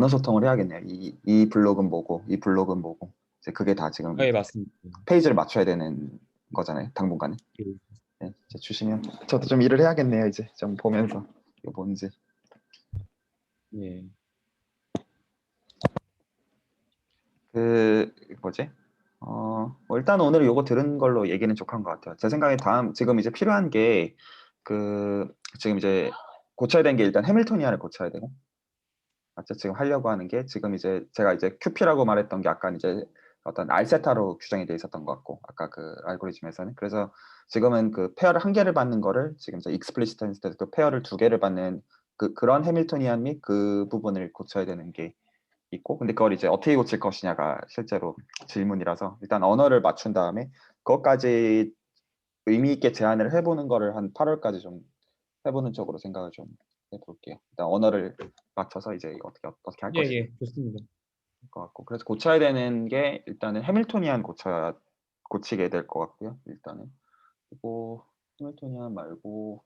소통을 해야겠네요. 이 블록은 뭐고 이 블록은 뭐고 이제 그게 다 지금 예, 맞습니다. 페이지를 맞춰야 되는 거잖아요. 당분간에. 예. 네, 이제 주시면 저도 좀 일을 해야겠네요. 이제 좀 보면서 이거 뭔지. 예. 그 뭐지? 뭐 일단 오늘 요거 들은 걸로 얘기는 족한 것 같아요. 제 생각에 다음 지금 이제 필요한 게 그 지금 이제 고쳐야 되는 게 일단 해밀토니안을 고쳐야 되고 맞죠? 지금 하려고 하는 게 지금 이제 제가 이제 QP라고 말했던 게 아까 이제 어떤 알세타로 규정이 돼 있었던 것 같고 아까 그 알고리즘에서는 그래서 지금은 그 페어를 한 개를 받는 거를 지금 이제 익스플리시트 했을 때 그 페어를 2개를 받는 그런 해밀토니안 및 그 부분을 고쳐야 되는 게 있고 근데 그걸 이제 어떻게 고칠 것이냐가 실제로 질문이라서 일단 언어를 맞춘 다음에 그것까지 의미 있게 제안을 해보는 거를 한 8월까지 좀 해보는 쪽으로 생각을 좀 해볼게요. 일단 언어를 맞춰서 이제 이거 어떻게 할 것인가 예. 좋습니다. 할 것 같고 그래서 고쳐야 되는 게 일단은 해밀토니안 고치게 될 것 같고요. 일단은 그리고 해밀토니안 말고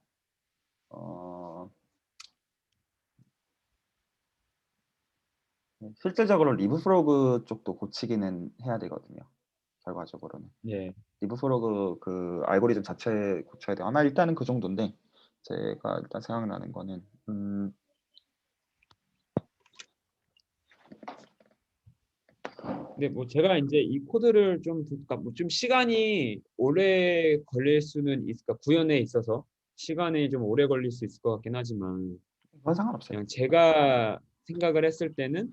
실질적으로 리브프로그 쪽도 고치기는 해야 되거든요. 결과적으로는. 예. 리브프로그 그 알고리즘 자체 고쳐야 돼요. 아마 일단은 그 정도인데 제가 일단 생각나는 거는 근데 뭐 제가 이제 이 코드를 그러니까 뭐좀 시간이 오래 걸릴 수는 있을까 구현에 있어서 시간이 좀 오래 걸릴 수 있을 것 같긴 하지만 그건 상관없어요. 그냥 제가 생각을 했을 때는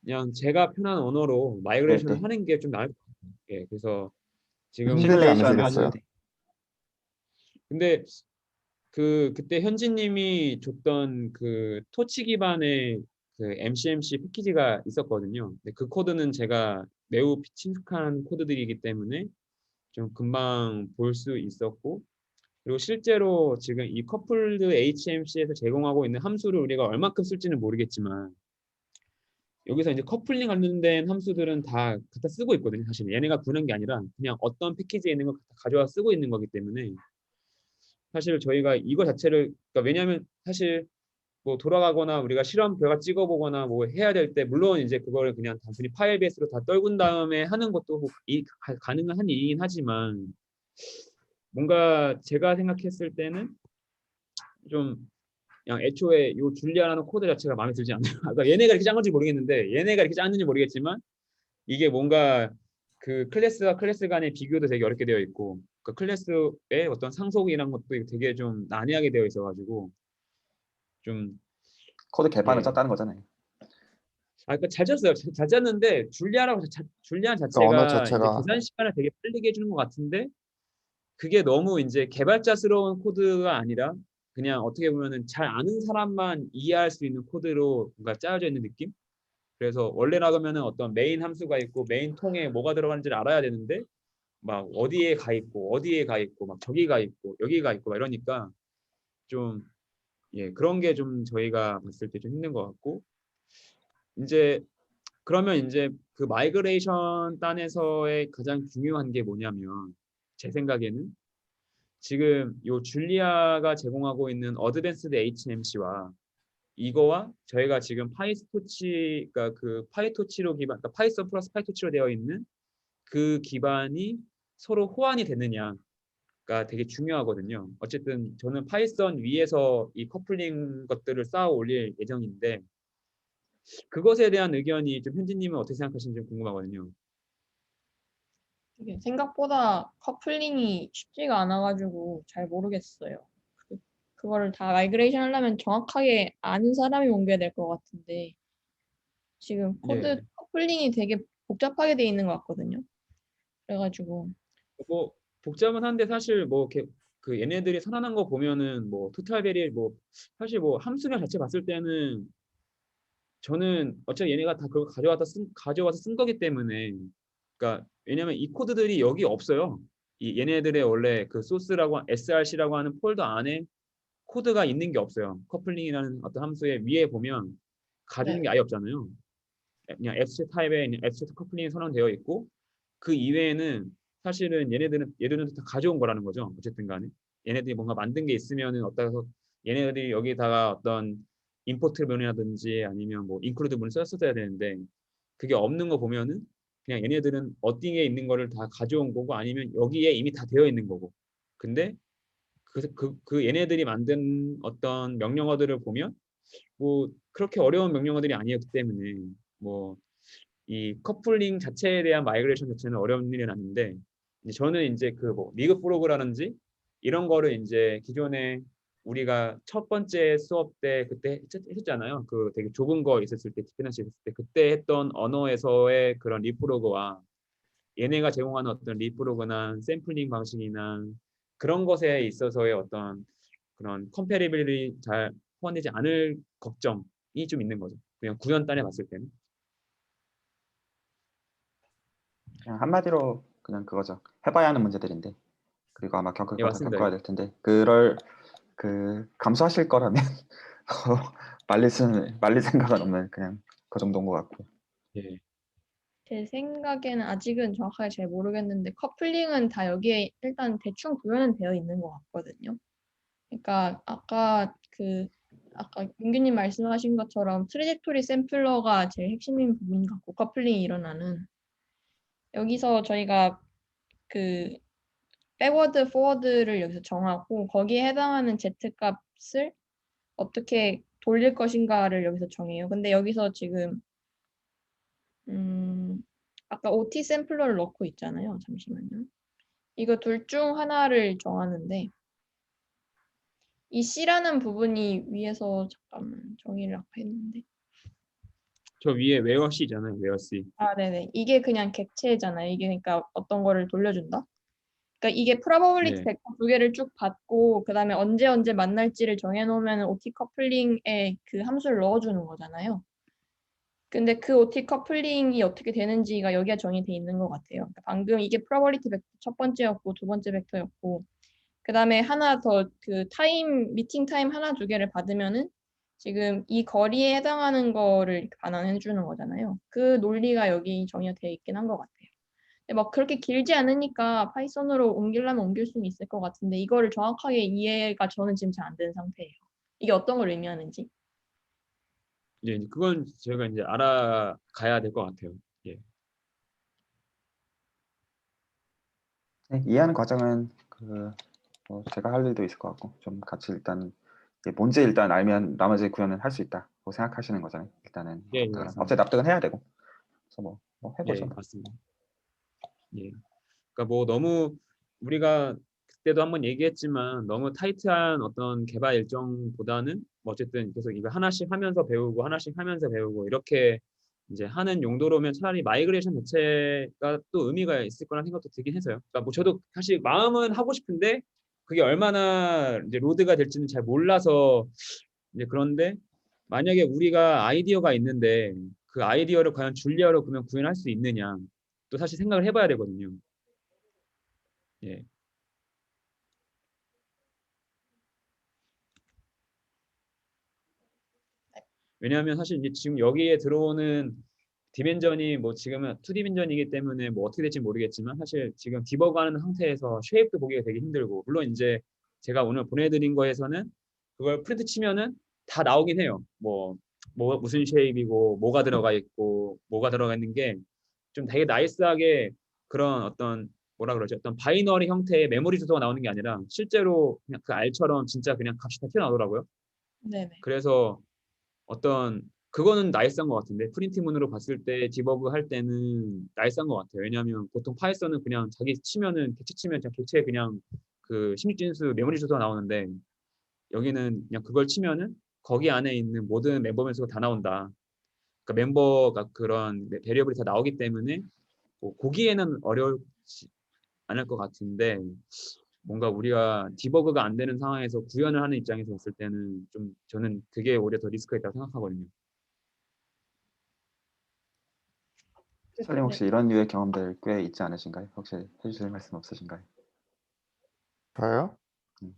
그냥 제가 편한 언어로 네, 마이그레이션을 네. 하는 게 좀 나을 것 같아요. 예, 그래서 지금 힘들지 시뮬레이션 않으시겠어요? 하는데 근데 그때 현진님이 줬던 그 토치 기반의 그 MCMC 패키지가 있었거든요. 근데 그 코드는 제가 매우 친숙한 코드들이기 때문에 좀 금방 볼 수 있었고 그리고 실제로 지금 이 커플드 HMC에서 제공하고 있는 함수를 우리가 얼마큼 쓸지는 모르겠지만 여기서 이제 커플링 관련된 함수들은 다 갖다 쓰고 있거든요. 사실 얘네가 구는 게 아니라 그냥 어떤 패키지에 있는 거 갖다 가져와 쓰고 있는 거기 때문에 사실 저희가 이거 자체를 그러니까 왜냐하면 사실 뭐 돌아가거나 우리가 실험 결과 찍어보거나 뭐 해야 될 때 물론 이제 그거를 그냥 단순히 파일 베이스로 다 떨군 다음에 하는 것도 가능한 일이긴 하지만 뭔가 제가 생각했을 때는 좀 그냥 애초에 요 줄리아라는 코드 자체가 마음에 들지 않아요. 아까 얘네가 이렇게 짠 건지 모르겠는데 얘네가 이렇게 짰는지 모르겠지만 이게 뭔가 그 클래스와 클래스 간의 비교도 되게 어렵게 되어 있고 그 클래스의 어떤 상속이란 것도 되게 좀 난해하게 되어 있어가지고 좀 코드 개판을 예. 짰다는 거잖아요. 그러니까 잘 짰어요. 잘 짰는데 줄리안 그 언어 자체가 이제 자체가 계산 시간을 되게 빠르게 해주는 것 같은데 그게 너무 이제 개발자스러운 코드가 아니라 그냥 어떻게 보면은 잘 아는 사람만 이해할 수 있는 코드로 뭔가 짜여져 있는 느낌? 그래서 원래라면은 어떤 메인 함수가 있고 메인 통에 뭐가 들어가는지를 알아야 되는데 막 어디에 가 있고 어디에 가 있고 막 저기 가 있고 여기 가 있고 막 이러니까 좀 예, 그런 게 좀 저희가 봤을 때 좀 힘든 것 같고 이제 그러면 이제 그 마이그레이션 단에서의 가장 중요한 게 뭐냐면 제 생각에는 지금 요 줄리아가 제공하고 있는 어드밴스드 HMC와 이거와 저희가 지금 파이토치 그러니까 그 파이토치로 기반 그러니까 파이썬 플러스 파이토치로 되어 있는 그 기반이 서로 호환이 되느냐가 되게 중요하거든요. 어쨌든 저는 파이썬 위에서 이 커플링 것들을 쌓아 올릴 예정인데 그것에 대한 의견이 좀 현진님은 어떻게 생각하시는지 좀 궁금하거든요. 이게 생각보다 커플링이 쉽지가 않아가지고 잘 모르겠어요. 그거를 다 마이그레이션 하려면 정확하게 아는 사람이 옮겨야 될 것 같은데 지금 코드 예. 커플링이 되게 복잡하게 돼 있는 것 같거든요. 그래가지고 뭐 복잡은 한데 사실 뭐 이렇게 그 얘네들이 선언한 거 보면은 뭐 토탈 베리 뭐 사실 뭐 함수량 자체 봤을 때는 저는 어차피 얘네가 다 그걸 가져와서 쓴 거기 때문에 그러니까 왜냐면 이 코드들이 여기 없어요. 이 얘네들의 원래 그 소스라고 src라고 하는 폴더 안에 코드가 있는 게 없어요. 커플링이라는 어떤 함수의 위에 보면 가지는 네. 게 아예 없잖아요. 그냥 abstract 타입의 그냥 abstract 커플링이 선언되어 있고 그 이외에는 사실은 얘네들은 다 가져온 거라는 거죠. 어쨌든 간에 얘네들이 뭔가 만든 게 있으면은 어디서 얘네들이 여기다가 어떤 임포트 문이라든지 아니면 뭐 인클루드 문을 썼어야 되는데 그게 없는 거 보면은 그냥 얘네들은 어딩에 있는 거를 다 가져온 거고 아니면 여기에 이미 다 되어 있는 거고 근데 그 얘네들이 만든 어떤 명령어들을 보면 뭐 그렇게 어려운 명령어들이 아니었기 때문에 뭐 이 커플링 자체에 대한 마이그레이션 자체는 어려운 일은 아닌데 이제 저는 이제 그 뭐 리그 프로그라든지 이런 거를 이제 기존에 우리가 첫 번째 수업 때 그때 했었잖아요. 그 되게 좁은 거 있었을 때 디펜던시 있었을 때 그때 했던 언어에서의 그런 리프로그와 얘네가 제공하는 어떤 리프로그나 샘플링 방식이나 그런 것에 있어서의 어떤 그런 컴패리빌이 잘 포함되지 않을 걱정이 좀 있는 거죠. 그냥 구현단에 봤을 때는. 그냥 한마디로 그냥 그거죠. 해봐야 하는 문제들인데 그리고 아마 예, 맞습니다. 겪어야 될 텐데 그럴 그 감수하실 거라면 말릴 생각은 없는 그냥 그 정도인 것 같고. 예. 제 생각에는 아직은 정확하게 잘 모르겠는데 커플링은 다 여기에 일단 대충 구현은 되어 있는 것 같거든요. 그러니까 아까 민규님 말씀하신 것처럼 트래젝토리 샘플러가 제일 핵심인 부분 같고 커플링이 일어나는 여기서 저희가 그 백워드, 포워드를 여기서 정하고 거기에 해당하는 z 값을 어떻게 돌릴 것인가를 여기서 정해요. 근데 여기서 지금 아까 OT 샘플러를 넣고 있잖아요. 잠시만요. 이거 둘 중 하나를 정하는데 이 C라는 부분이 위에서 잠깐만 정의를 아까 했는데 저 위에 웨어 C잖아요. 웨어 C. 아 네네 이게 그냥 객체잖아요. 이게 그러니까 어떤 거를 돌려준다. 그러니까 이게 probability 네. 벡터 두 개를 쭉 받고 그 다음에 언제 만날지를 정해놓으면 OT 커플링에 그 함수를 넣어주는 거잖아요. 근데 그 OT 커플링이 어떻게 되는지가 여기에 정의돼 있는 것 같아요. 그러니까 방금 이게 probability 벡터 첫 번째였고 두 번째 벡터였고 그 다음에 하나 더 그 미팅 타임 하나 두 개를 받으면은 지금 이 거리에 해당하는 거를 이렇게 반환해 주는 거잖아요. 그 논리가 여기 정의가 되어 있긴 한 것 같아요. 막 그렇게 길지 않으니까 파이썬으로 옮기려면 옮길 수는 있을 것 같은데 이거를 정확하게 이해가 저는 지금 잘 안 되는 상태예요. 이게 어떤 걸 의미하는지. 이제 그건 제가 이제 알아가야 될 것 같아요. 예. 네, 이해하는 과정은 뭐 제가 할 일도 있을 것 같고 좀 같이 일단 이게 뭔지 일단 알면 나머지 구현은 할 수 있다고 생각하시는 거잖아요. 일단은 예, 납득은 맞습니다. 어차피 납득은 해야 되고 그래서 뭐 예, 해보죠. 맞습니다. 예. 그러니까 뭐 너무 우리가 그때도 한번 얘기했지만 너무 타이트한 어떤 개발 일정보다는 뭐 어쨌든 계속 이거 하나씩 하면서 배우고 하나씩 하면서 배우고 이렇게 이제 하는 용도로면 차라리 마이그레이션 자체가 또 의미가 있을 거라는 생각도 들긴 해서요. 그러니까 뭐 저도 사실 마음은 하고 싶은데 그게 얼마나 이제 로드가 될지는 잘 몰라서 이제 그런데 만약에 우리가 아이디어가 있는데 그 아이디어를 과연 줄리아로 그러면 구현할 수 있느냐 또 사실 생각을 해봐야 되거든요. 예. 왜냐하면 사실 이제 지금 여기에 들어오는 디멘전이 뭐 지금은 2디멘전이기 때문에 뭐 어떻게 될지 모르겠지만 사실 지금 디버그하는 상태에서 쉐입도 보기가 되게 힘들고 물론 이제 제가 오늘 보내드린 거에서는 그걸 프린트 치면은 다 나오긴 해요. 뭐 무슨 쉐입이고 뭐가 들어가 있고 뭐가 들어가 있는 게 좀 되게 나이스하게 그런 어떤 뭐라 그러지 어떤 바이너리 형태의 메모리 주소가 나오는 게 아니라 실제로 그냥 그 알처럼 진짜 그냥 값이 다 튀어나오더라고요. 네네. 그래서 어떤 그거는 나이스한 것 같은데 프린트문으로 봤을 때 디버그 할 때는 나이스한 것 같아요. 왜냐하면 보통 파이썬은 그냥 자기 치면은 객체 치면 그냥 객체 그냥 그 16진수 메모리 주소가 나오는데 여기는 그냥 그걸 치면은 거기 안에 있는 모든 멤버 변수가 다 나온다. 그러니까 멤버가 그런 베리어블이 다 나오기 때문에 뭐 보기에는 어렵지 않을 것 같은데 뭔가 우리가 디버그가 안 되는 상황에서 구현을 하는 입장에서 봤을 때는 좀 저는 그게 오히려 더 리스크가 있다고 생각하거든요. 설님 네. 혹시 이런 류의 경험들 꽤 있지 않으신가요? 혹시 해주실 말씀 없으신가요? 저요? 음.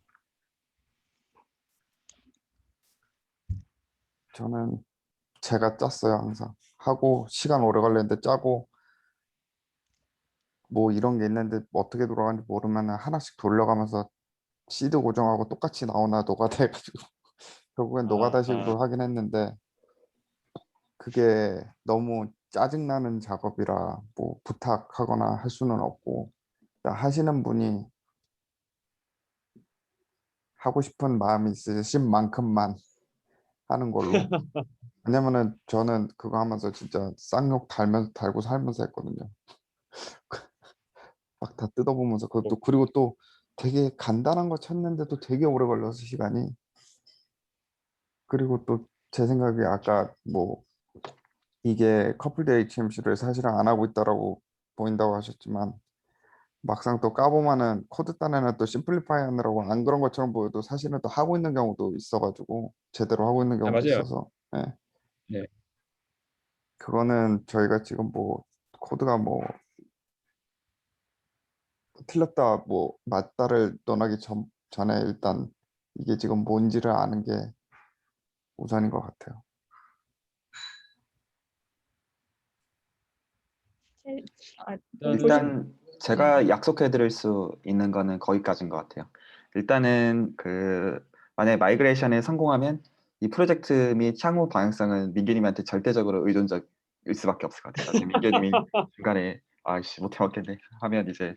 저는 제가 짰어요 항상. 하고 시간 오래 걸리는데 짜고 뭐 이런 게 있는데 뭐 어떻게 돌아가는지 모르면 하나씩 돌려가면서 시드 고정하고 똑같이 나오나 노가다 해가지고 결국엔 노가다식으로 하긴 했는데 그게 너무 짜증나는 작업이라 뭐 부탁하거나 할 수는 없고 일단 하시는 분이 하고 싶은 마음이 있으신 만큼만 하는 걸로. 왜냐면은 저는 그거 하면서 진짜 쌍욕 달고 살면서 했거든요. 막 다 뜯어보면서 뭐, 그것도 그리고 또 되게 간단한 거 찾는데도 되게 오래 걸려서 시간이. 그리고 또 제 생각에 아까 뭐 이게 커플드 HMC를 사실은 안 하고 있다라고 보인다고 하셨지만 막상 또 까보면은 코드 딴에는 또 심플리파이 하느라고 안 그런 것처럼 보여도 사실은 또 하고 있는 경우도 있어가지고 제대로 하고 있는 아 경우도 맞아요. 있어서 예. 네. 그거는 저희가 지금 뭐 코드가 뭐 틀렸다 뭐 맞다를 논하기 전에 일단 이게 지금 뭔지를 아는 게 우선인 것 같아요. 일단 일단 네. 제가 약속해 드릴 수 있는 거는 거기까지인 것 같아요. 일단은 만약에 마이그레이션에 성공하면 이 프로젝트 및 향후 방향성은 민규님한테 절대적으로 의존적일 수밖에 없을 것 같아요. 나중에 민규님이 중간에 아이씨 못해 먹겠네 하면 이제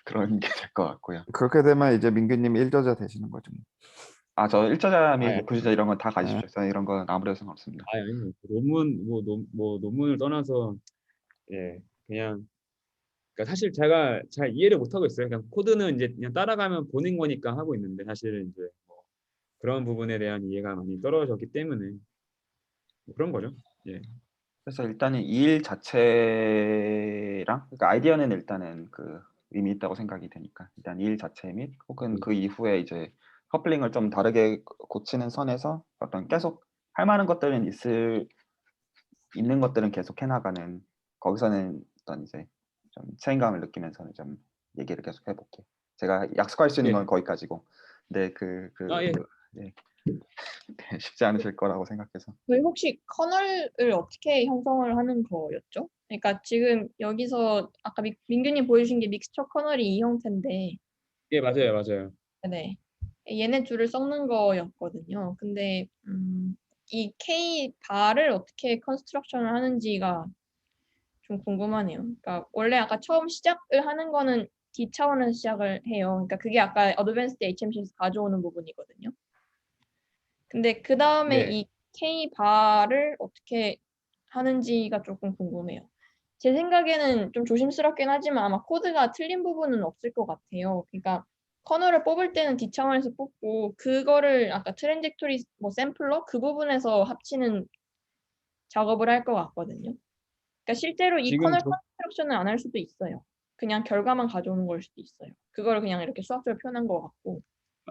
그런 게 될 것 같고요. 그렇게 되면 이제 민규님 일저자 되시는 거죠. 뭐. 저 일저자 및 아예 뭐 부주자 이런 건 다 예. 가지십시오. 저는 이런 건 아무래도 상관없습니다. 아니 논문 뭐 논문을 떠나서 예 그냥 그러니까 사실 제가 잘 이해를 못 하고 있어요. 그냥 코드는 이제 그냥 따라가면 보는 거니까 하고 있는데 사실은 이제 뭐 그런 부분에 대한 이해가 많이 떨어졌기 때문에 뭐 그런 거죠. 예. 그래서 일단은 이 일 자체랑 그러니까 아이디어는 일단은 의미 있다고 생각이 되니까 일단 이 일 자체 및 혹은 그 이후에 이제 커플링을 좀 다르게 고치는 선에서 어떤 계속 할 만한 것들은 있는 것들은 계속 해나가는 거기서는 어떤 이제 좀 책임감을 느끼면서는 좀 얘기를 계속 해볼게요. 제가 약속할 수 있는 예. 건 거기까지고 근데 아 예. 예. 쉽지 않으실 거라고 생각해서. 저희 혹시 커널을 어떻게 형성을 하는 거였죠? 그러니까 지금 여기서 아까 민규님 보여주신 게 믹스처 커널이 이 형태인데, 예, 맞아요, 맞아요. 네. 얘네 둘을 섞는 거였거든요. 근데 이 K 바를 어떻게 컨스트럭션을 하는지가 좀 궁금하네요. 그러니까 원래 아까 처음 시작을 하는 거는 D 차원에서 시작을 해요. 그러니까 그게 아까 어드밴스드 HMC에서 가져오는 부분이거든요. 근데 그 다음에 네. 이 K 바를 어떻게 하는지가 조금 궁금해요. 제 생각에는 좀 조심스럽긴 하지만 아마 코드가 틀린 부분은 없을 것 같아요. 그러니까 커널을 뽑을 때는 D 차원에서 뽑고 그거를 아까 트랜젝토리 뭐 샘플러 그 부분에서 합치는 작업을 할 것 같거든요. 그러니까 실제로 이 지금 커널 컨스트럭션을 안 할 수도 있어요. 그냥 결과만 가져오는 걸 수도 있어요. 그거를 그냥 이렇게 수학적으로 표현한 것 같고.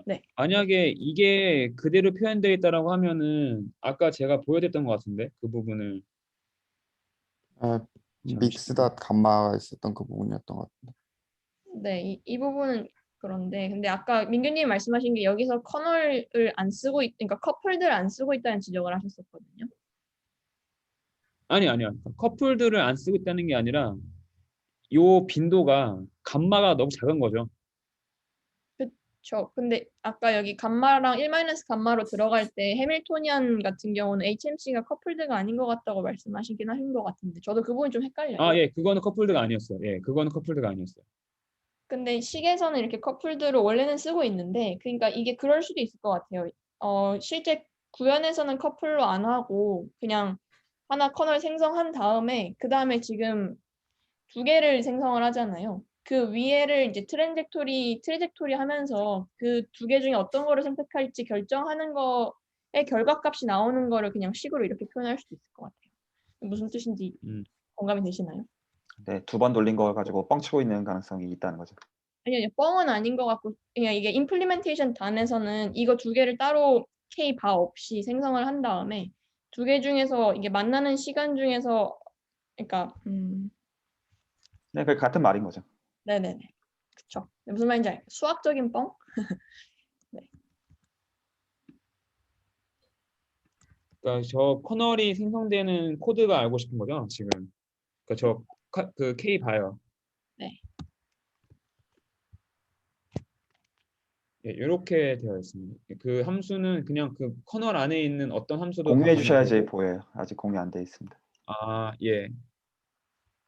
네. 만약에 이게 그대로 표현되어 있다라고 하면은 아까 제가 보여드렸던 것 같은데 그 부분을 잠시만요. 믹스닷 감마가 있었던 그 부분이었던 것 같은데. 네, 이 부분은 그런데 근데 아까 민규님 말씀하신 게 여기서 커널을 안 쓰고 그러니까 커플들 안 쓰고 있다는 지적을 하셨었거든요. 아니요. 커플들을 안 쓰고 있다는 게 아니라 요 빈도가 감마가 너무 작은 거죠. 그렇죠. 근데 아까 여기 감마랑 1 감마로 들어갈 때 해밀토니안 같은 경우는 HMC가 커플드가 아닌 것 같다고 말씀하시긴 하신 것 같은데 저도 그 부분이 좀 헷갈려요. 아, 예, 그거는 커플드가 아니었어요. 예, 그거는 커플드가 아니었어요. 근데 식에서는 이렇게 커플들을 원래는 쓰고 있는데 그러니까 이게 그럴 수도 있을 것 같아요. 실제 구현에서는 커플로 안 하고 그냥 하나 커널 생성한 다음에 그 다음에 지금 두 개를 생성을 하잖아요. 그 위에를 이제 트레젝토리 하면서 그 두 개 중에 어떤 거를 선택할지 결정하는 거의 결과값이 나오는 거를 그냥 식으로 이렇게 표현할 수도 있을 것 같아요. 무슨 뜻인지 음. 공감이 되시나요? 네, 2번 돌린 거 가지고 뻥치고 있는 가능성이 있다는 거죠. 아니요, 뻥은 아닌 것 같고 그냥 이게 임플리멘테이션 단에서는 이거 두 개를 따로 K 바 없이 생성을 한 다음에 두 개 중에서 이게 만나는 시간 중에서 그러니까 네, 그 같은 말인 거죠. 네네네 그쵸. 무슨 말인지 알죠? 수학적인 뻥? 네. 그러니까 저 커널이 생성되는 코드가 알고 싶은 거죠, 지금. 그러니까 그 K 봐요. 네. 예, 이렇게 되어 있습니다. 그 함수는 그냥 그 커널 안에 있는 어떤 함수도 공유해 가져오면 주셔야지 되고, 보여요. 아직 공유 안 돼 있습니다. 아, 예,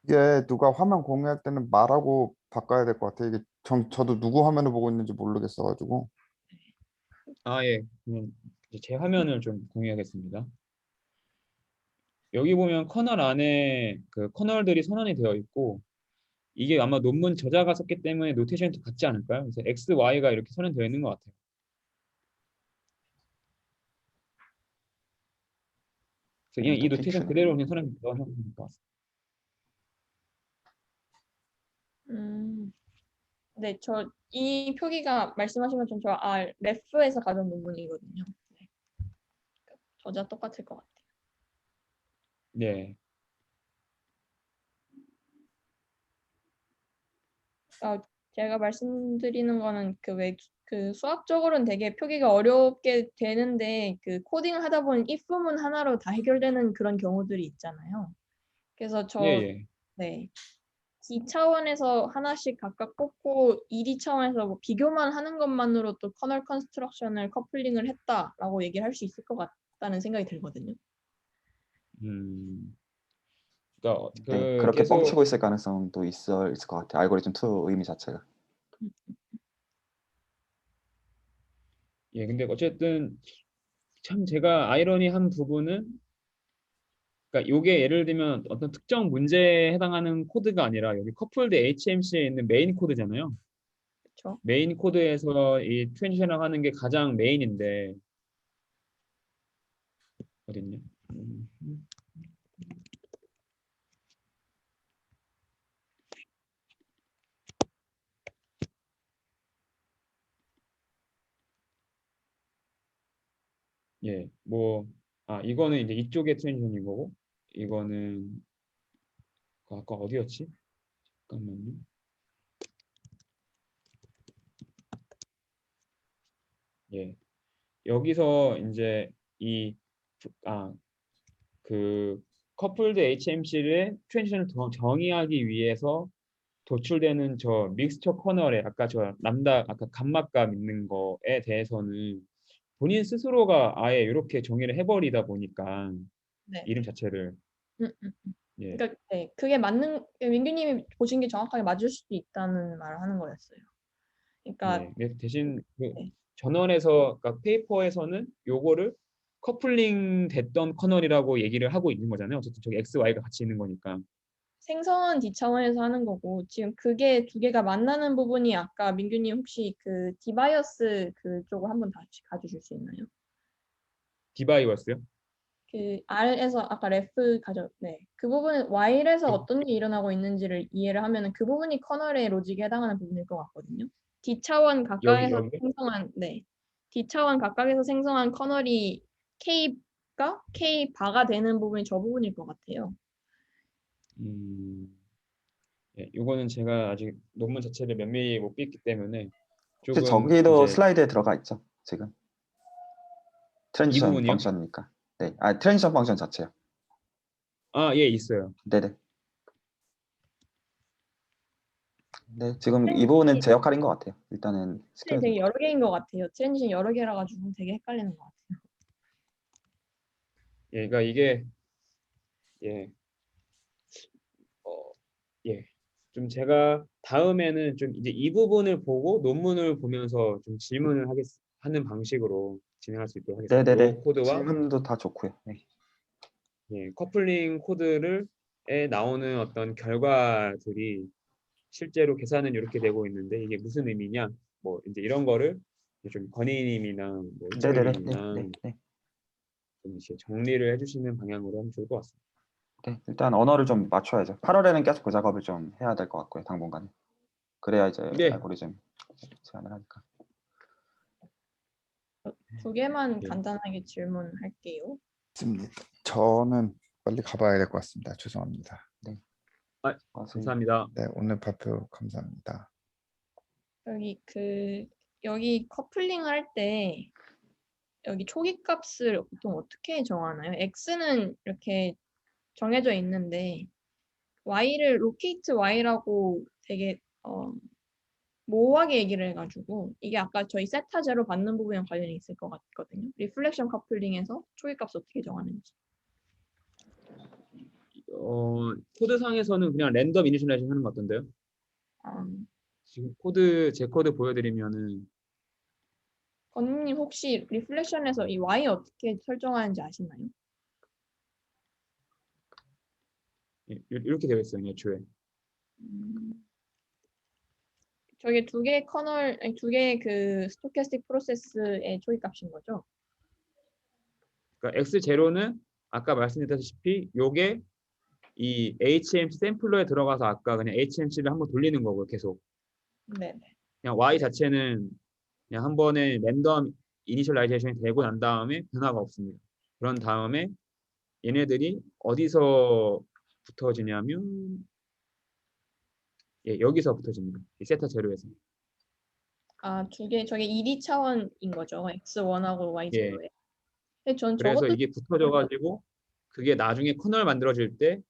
이게 누가 화면 공유할 때는 말하고 바꿔야 될 것 같아요. 이게 저도 누구 화면을 보고 있는지 모르겠어가지고. 아, 예, 그럼 이제 제 화면을 좀 공유하겠습니다. 여기 보면 커널 안에 그 커널들이 선언이 되어 있고, 이게 아마 논문 저자가 썼기 때문에 노테이션도 같지 않을까요? 그래서 X, Y가 이렇게 선언되어 있는 것 같아요. 그래서 그냥 이 이렇게 노테이션 픽스는. 그대로 그냥 선언 넣어서 될것 같습니다. 네, 이 표기가 말씀하신 것처럼 레프에서 가져온 논문이거든요. 네. 저자 똑같을 것 같아요. 네, 제가 말씀드리는 거는 그 수학적으로는 되게 표기가 어렵게 되는데 그 코딩을 하다 보니 if문 하나로 다 해결되는 그런 경우들이 있잖아요. 그래서 예, 예. 네. D 차원에서 하나씩 각각 뽑고 2D 차원에서 뭐 비교만 하는 것만으로도 커널 컨스트럭션을 커플링을 했다라고 얘기를 할 수 있을 것 같다는 생각이 들거든요. 그러니까 네, 그 그렇게 계속 뻥치고 있을 가능성도 있을 것 같아요. 알고리즘 2 의미 자체가. 예, 근데 어쨌든 참 제가 아이러니한 부분은 그러니까 요게 예를 들면 어떤 특정 문제에 해당하는 코드가 아니라 여기 커플드 HMC에 있는 메인 코드잖아요. 그렇죠? 메인 코드에서 이 트랜지션을 하는 게 가장 메인인데 어딨냐? 음, 예, 뭐 이거는 이제 이쪽의 트랜지션인 거고 이거는 아까 어디였지? 잠깐만요. 예, 여기서 이제 그 커플드 HMC를 트랜지션을 정의하기 위해서 도출되는 저 믹스처 커널에 아까 감막감 있는 거에 대해서는 본인 스스로가 아예 이렇게 정의를 해버리다 보니까 네. 이름 자체를 음, 음. 예, 그러니까 네, 그게 민규님이 보신 게 정확하게 맞을 수도 있다는 말을 하는 거였어요. 그러니까 예. 대신 그 네. 전원에서 그러니까 페이퍼에서는 요거를 커플링 됐던 커널이라고 얘기를 하고 있는 거잖아요. 어쨌든 저기 X, Y가 같이 있는 거니까. 생성은 D 차원에서 하는 거고 지금 그게 두 개가 만나는 부분이 아까 민규님 혹시 그 디바이어스 그쪽을 한번 다시 가져줄 수 있나요? 디바이버스요? 그 R에서 아까 레프 네. 그 부분은 Y에서 그- 어떤 일이 일어나고 있는지를 이해를 하면은 그 부분이 커널의 로직에 해당하는 부분일 것 같거든요. D 차원 각각에서 여기 생성한 D 차원 각각에서 생성한 커널이 K가 K 바가 되는 부분이 저 부분일 것 같아요. 예, 요거는 제가 아직 논문 자체를 면밀히 못 읽기 때문에 혹시 조금 저기도 이제 슬라이드에 들어가 있죠? 지금 이 트랜지션 부분이요? 펑션이니까. 네, 트랜지션 펑션 자체요. 예, 있어요. 네네. 네, 지금 이 부분은 제 역할인 것 같아요. 일단은 트렌이 스켜야 되게 될 것 여러 개인 것 같아요. 트랜지션 여러 개라 가지고 되게 헷갈리는 것 같아요. 예, 그러니까 이게 예, 어, 예. 좀 제가 다음에는 좀 이제 이 부분을 보고 논문을 보면서 좀 질문을 하는 방식으로 진행할 수 있도록 하겠습니다. 요 네네네. 코드와 질문도 다 좋고요. 네. 예, 커플링 코드에 나오는 어떤 결과들이 실제로 계산은 이렇게 되고 있는데 이게 무슨 의미냐? 뭐 이제 이런 거를 이제 좀 건희님이나 뭐 네네네. 네, 이철규님이나 네, 네. 좀 이제 정리를 해주시는 방향으로 하면 좋을 것 같습니다. 네, 일단 언어를 좀 맞춰야죠. 8월에는 계속 그 작업을 좀 해야 될 것 같고요. 당분간. 그래야 이제 네. 알고리즘 제안을 하니까. 두 개만 예. 간단하게 질문할게요. 있습니다. 저는 빨리 가봐야 될 것 같습니다. 죄송합니다. 감사합니다. 네, 오늘 발표 감사합니다. 여기 커플링 할 때 여기 초기 값을 보통 어떻게 정하나요? X는 이렇게 정해져 있는데 Y를 로케이트 Y라고 되게 모호하게 얘기를 해가지고 이게 아까 저희 세타 제로 받는 부분이랑 관련이 있을 것 같거든요. 리플렉션 커플링에서 초기 값을 어떻게 정하는지. 코드상에서는 그냥 랜덤 이니셜라이징 하는 것 같던데요. 음, 지금 제 코드 보여드리면은 건님 혹시 리플렉션에서 이 Y 어떻게 설정하는지 아시나요? 이렇게 되어 있어요. 애초에. 저게 두 개의 커널, 두 개의 그 스토캐스틱 프로세스의 초기 값인 거죠? 그러니까 X0는 아까 말씀드렸다시피 요게 이 HMC 샘플러에 들어가서 아까 그냥 HMC를 한번 돌리는 거고요. 계속. 네네. 그냥 Y 자체는 그냥 한 번에 랜덤 이니셜라이제이션이 되고 난 다음에 변화가 없습니다. 그런 다음에 얘네들이 어디서 붙어지냐면 여기서 붙어집니다. 이 세타 제로에서. 저게 2D 차원인 거죠. X1하고 예. Y0에. 근데 전 그래서 저것도 이게 붙어져 가지고 그게 나중에 커널 만들어질 때 아,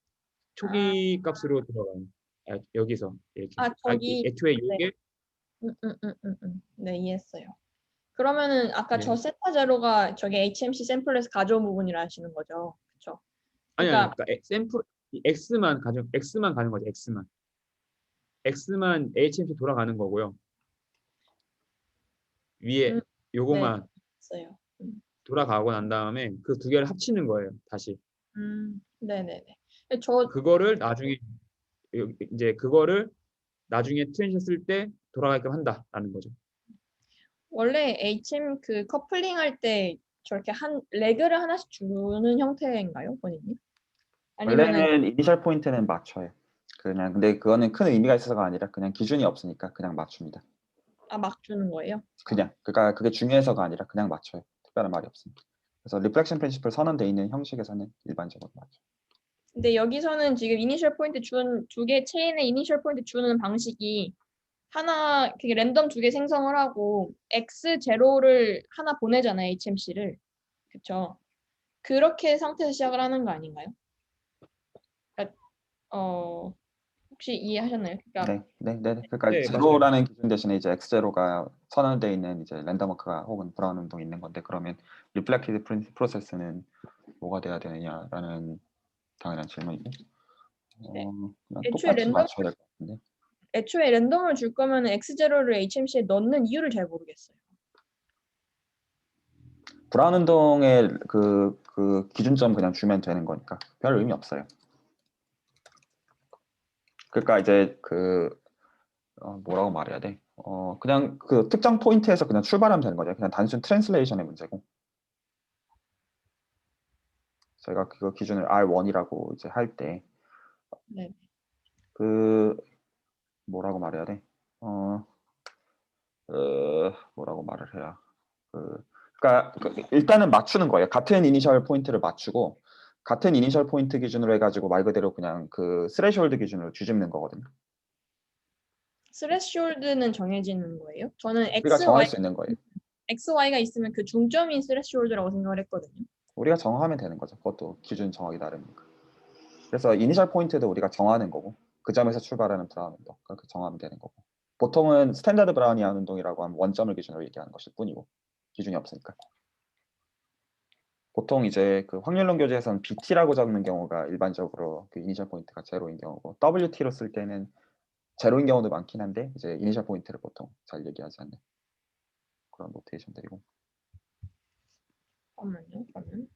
초기 값으로 들어가요. 여기서 이렇게. 저기 애초에 네. 이게 네, 이해했어요. 그러면은 아까 저 예. 세타 제로가 저게 HMC 샘플에서 가져온 부분이라 하시는 거죠. 그렇죠? 아니 그러니까 그러니까 샘플 X만 가는 거죠. X만 HMC 돌아가는 거고요. 위에 음, 네, 요거만 있어요. 돌아가고 난 다음에 그 두 개를 합치는 거예요. 다시. 네네네. 저 그거를 나중에 이제 그거를 나중에 트랜지션 쓸 때 돌아가게끔 한다라는 거죠. 원래 HM 그 커플링 할 때 저렇게 레그를 하나씩 주는 형태인가요, 본인님? 아니면은 원래는 이니셜 포인트는 맞춰요. 그냥 근데 그거는 큰 의미가 있어서가 아니라 그냥 기준이 없으니까 그냥 맞춥니다. 막 주는 거예요? 그냥 그러니까 그게 중요해서가 아니라 그냥 맞춰요. 특별한 말이 없습니다. 그래서 리플렉션 프린시플 선언되어 있는 형식에서는 일반적으로 맞죠. 근데 여기서는 지금 이니셜 포인트 두 개 체인의 이니셜 포인트 주는 방식이 하나 그게 랜덤 두 개 생성을 하고 X0를 하나 보내잖아요, HMC를. 그쵸? 그렇게 상태에서 시작을 하는 거 아닌가요? 그러니까, 혹시 이해하셨나요? 그러니까 네. 그러니까 네, 제로라는 기준 대신에 이제 x0가 선언되어 있는 이제 랜덤워크가 혹은 브라운 운동이 있는 건데, 그러면 리플렉티드 프로세스는 뭐가 돼야 되느냐라는 당연한 질문이고, 네. 그냥 애초에 똑같이 랜덤 맞춰야 될 것 같은데. 애초에 랜덤을 줄 거면 x0를 HMC에 넣는 이유를 잘 모르겠어요. 브라운 운동의 그 기준점 그냥 주면 되는 거니까 별 의미 없어요. 그러니까 이제 뭐라고 말해야 돼? 그냥 그 특정 포인트에서 그냥 출발하면 되는 거죠. 그냥 단순 트랜슬레이션의 문제고. 저희가 그거 기준을 R1이라고 이제 할 때 네. 그 뭐라고 말해야 돼? 뭐라고 말을 해야? 그러니까 일단은 맞추는 거예요. 같은 이니셜 포인트를 맞추고 같은 이니셜 포인트 기준으로 해가지고 말 그대로 그냥 그 스레시홀드 기준으로 뒤집는 거거든요. 스레시홀드는 정해지는 거예요? 저는 우리가 정할 수 있는 거예요. XY가 있으면 그 중점이 스레시홀드라고 생각을 했거든요. 우리가 정하면 되는 거죠. 그것도 기준 정하기 나름이니까. 그래서 이니셜 포인트도 우리가 정하는 거고, 그 점에서 출발하는 브라운 운동 그렇게 정하면 되는 거고, 보통은 스탠다드 브라우니안 운동이라고 하면 원점을 기준으로 얘기하는 것일 뿐이고 기준이 없으니까. 보통 이제 그 확률론 교재에서는 BT라고 적는 경우가 일반적으로 그 이니셜 포인트가 제로인 경우고, WT로 쓸 때는 제로인 경우도 많긴 한데 이제 이니셜 포인트를 보통 잘 얘기하지 않는 그런 노테이션들이고. 잠깐만요. 그러면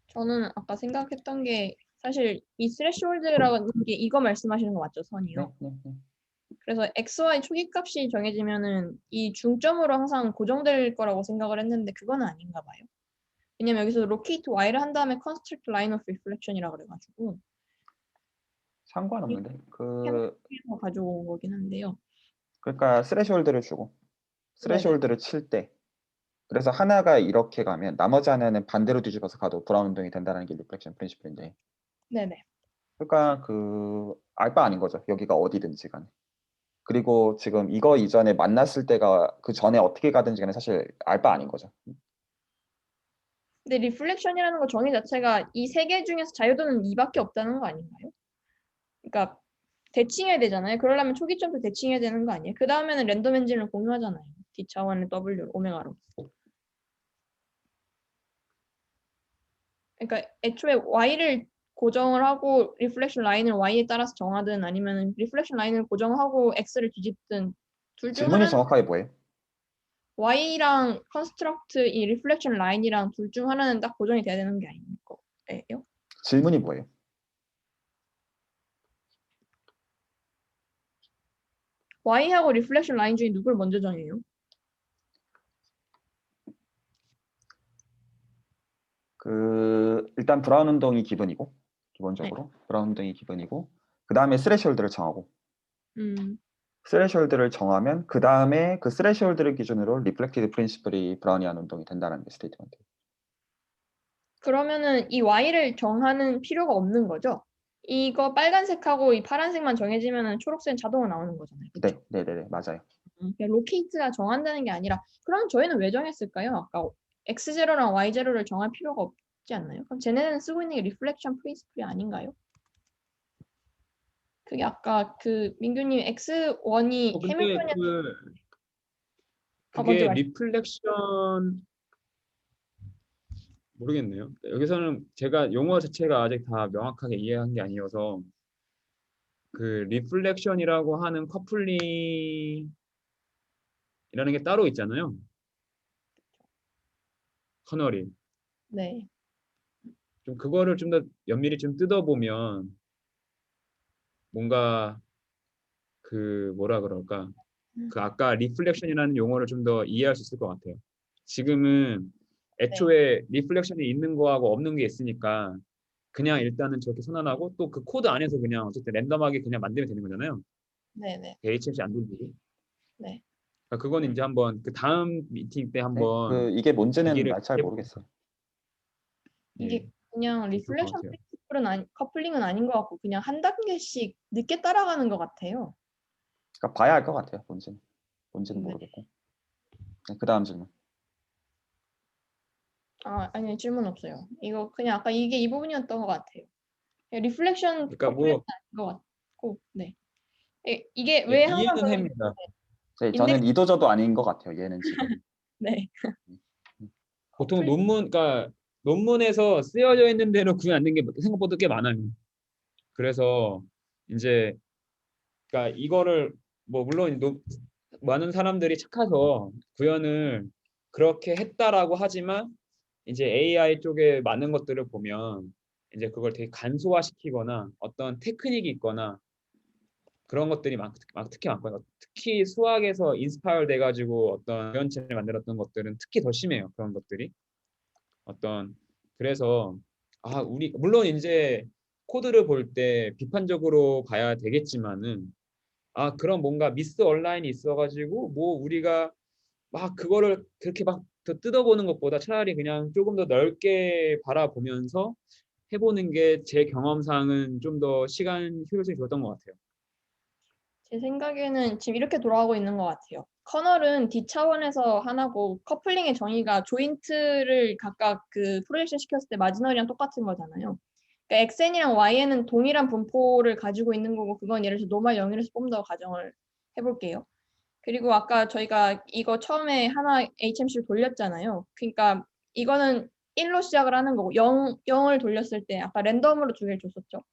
저는 아까 생각했던 게 사실 이 스레시홀드라는 게 이거 말씀하시는 거 맞죠? 선이요. 네. 그래서 XY 초기값이 정해지면은 이 중점으로 항상 고정될 거라고 생각을 했는데 그건 아닌가 봐요. 왜냐면 여기서 locate Y를 한 다음에 construct line of reflection이라 그래가지고 상관없는데 해서 가져온 거긴 한데요. 그러니까 스레시홀드를 주고 네네. 스레시홀드를 칠 때, 그래서 하나가 이렇게 가면 나머지 하나는 반대로 뒤집어서 가도 브라운 운동이 된다는 게 리플렉션 프린시플인데, 네네. 그러니까 그 알바 아닌 거죠. 여기가 어디든지 간에. 그리고 지금 이거 이전에 만났을 때가 그 전에 어떻게 가든지 간에 사실 알바 아닌 거죠. 근데 리플렉션이라는 거 정의 자체가 이 세 개 중에서 자유도는 2밖에 없다는 거 아닌가요? 그러니까 대칭해야 되잖아요. 그러려면 초기점도 대칭해야 되는 거 아니에요? 그 다음에는 랜덤 엔진을 공유하잖아요. D 차원의 W 오메가로. 그러니까 애초에 Y를 고정을 하고 리플렉션 라인을 Y에 따라서 정하든 아니면 리플렉션 라인을 고정하고 X를 뒤집든 둘 중 질문이 하나는 정확하게 뭐예요? Y랑 컨스트럭트 이 리플렉션 라인이랑 둘 중 하나는 딱 고정이 돼야 되는 게 아닌 거예요? 질문이 뭐예요? Y하고 리플렉션 라인 중에 누굴 먼저 정해요? 일단 브라운 운동이 기본이고, 기본적으로 브라운 운동이 기본이고, 그 다음에 스레시홀드를 정하고, 스레시홀드를 정하면 그 다음에 그 스레시홀드를 기준으로 리플렉티드 프린시플이 브라우니안 운동이 된다는 게 스테이트먼트. 그러면은 이 Y를 정하는 필요가 없는 거죠? 이거 빨간색하고 이 파란색만 정해지면은 초록색은 자동으로 나오는 거잖아요. 그렇죠? 네, 맞아요. 그러니까 로케이트가 정한다는 게 아니라 그럼 저희는 왜 정했을까요? 아까 X0랑 Y0를 정할 필요가 없지 않나요? 그럼 쟤네는 쓰고 있는 게 리플렉션 프린시플이 아닌가요? 그게 아까 그 민규님 X1이 근데 해밀턴이 먼저 그게 말씀. 리플렉션 모르겠네요. 여기서는 제가 용어 자체가 아직 다 명확하게 이해한 게 아니어서 그 리플렉션이라고 하는 커플링이라는 게 따로 있잖아요. 커널이. 네. 좀 그거를 좀 더 면밀히 좀 뜯어보면 뭔가 그 뭐라 그럴까? 그 아까 리플렉션이라는 용어를 좀 더 이해할 수 있을 것 같아요. 지금은 애초에 리플렉션이 있는 거하고 없는 게 있으니까 그냥 일단은 저렇게 선언하고 또 그 코드 안에서 그냥 어쨌든 랜덤하게 그냥 만들면 되는 거잖아요. 네네. HMC 안 돌리고. 네. 그러니까 그거는 이제 한번 그 다음 미팅 때 네, 한번 이게 뭔지는 얘기를 잘 해보고. 모르겠어요. 이게 그냥 있을 것 리플렉션 같아요. 프린시플은 커플링은 아닌 것 같고 그냥 한 단계씩 늦게 따라가는 것 같아요. 그러니까 봐야 할 것 같아요. 뭔지는 네. 모르겠고. 네, 그 다음 질문. 아니 질문 없어요. 이거 그냥 아까 이게 이 부분이었던 것 같아요. 리플렉션 그러니까 뭐 것 같고, 네. 이게 예, 왜 항상 이해는 합니다. 저는 이도저도 아닌 것 같아요. 얘는 지금. 네. 보통 그러니까 논문에서 쓰여져 있는 대로 구현 안 된 게 생각보다 꽤 많아요. 그래서 이제 그러니까 이거를 뭐 물론 많은 사람들이 착해서 구현을 그렇게 했다라고 하지만 이제 AI 쪽에 많은 것들을 보면 이제 그걸 되게 간소화시키거나 어떤 테크닉이 있거나 그런 것들이 특히 많거든요. 특히 수학에서 인스파이어 돼가지고 어떤 구현체를 만들었던 것들은 특히 더 심해요. 그런 것들이 그래서 우리 물론 이제 코드를 볼 때 비판적으로 봐야 되겠지만은 그런 뭔가 미스 얼라인이 있어가지고 뭐 우리가 막 그거를 그렇게 막 더 뜯어보는 것보다 차라리 그냥 조금 더 넓게 바라보면서 해보는 게 제 경험상은 좀 더 시간 효율성이 좋았던 것 같아요. 제 생각에는 지금 이렇게 돌아가고 있는 것 같아요. 커널은 D 차원에서 하나고 커플링의 정의가 조인트를 각각 그 프로젝션 시켰을 때 마지널이랑 똑같은 거잖아요. 그러니까 XN이랑 YN은 동일한 분포를 가지고 있는 거고 그건 예를 들어서 노멀 0일에서 좀 더 가정을 해볼게요. 그리고 아까 저희가 이거 처음에 하나 HMC를 돌렸잖아요. 그러니까 이거는 1로 시작을 하는 거고 0을 돌렸을 때 아까 랜덤으로 두 개를 줬었죠.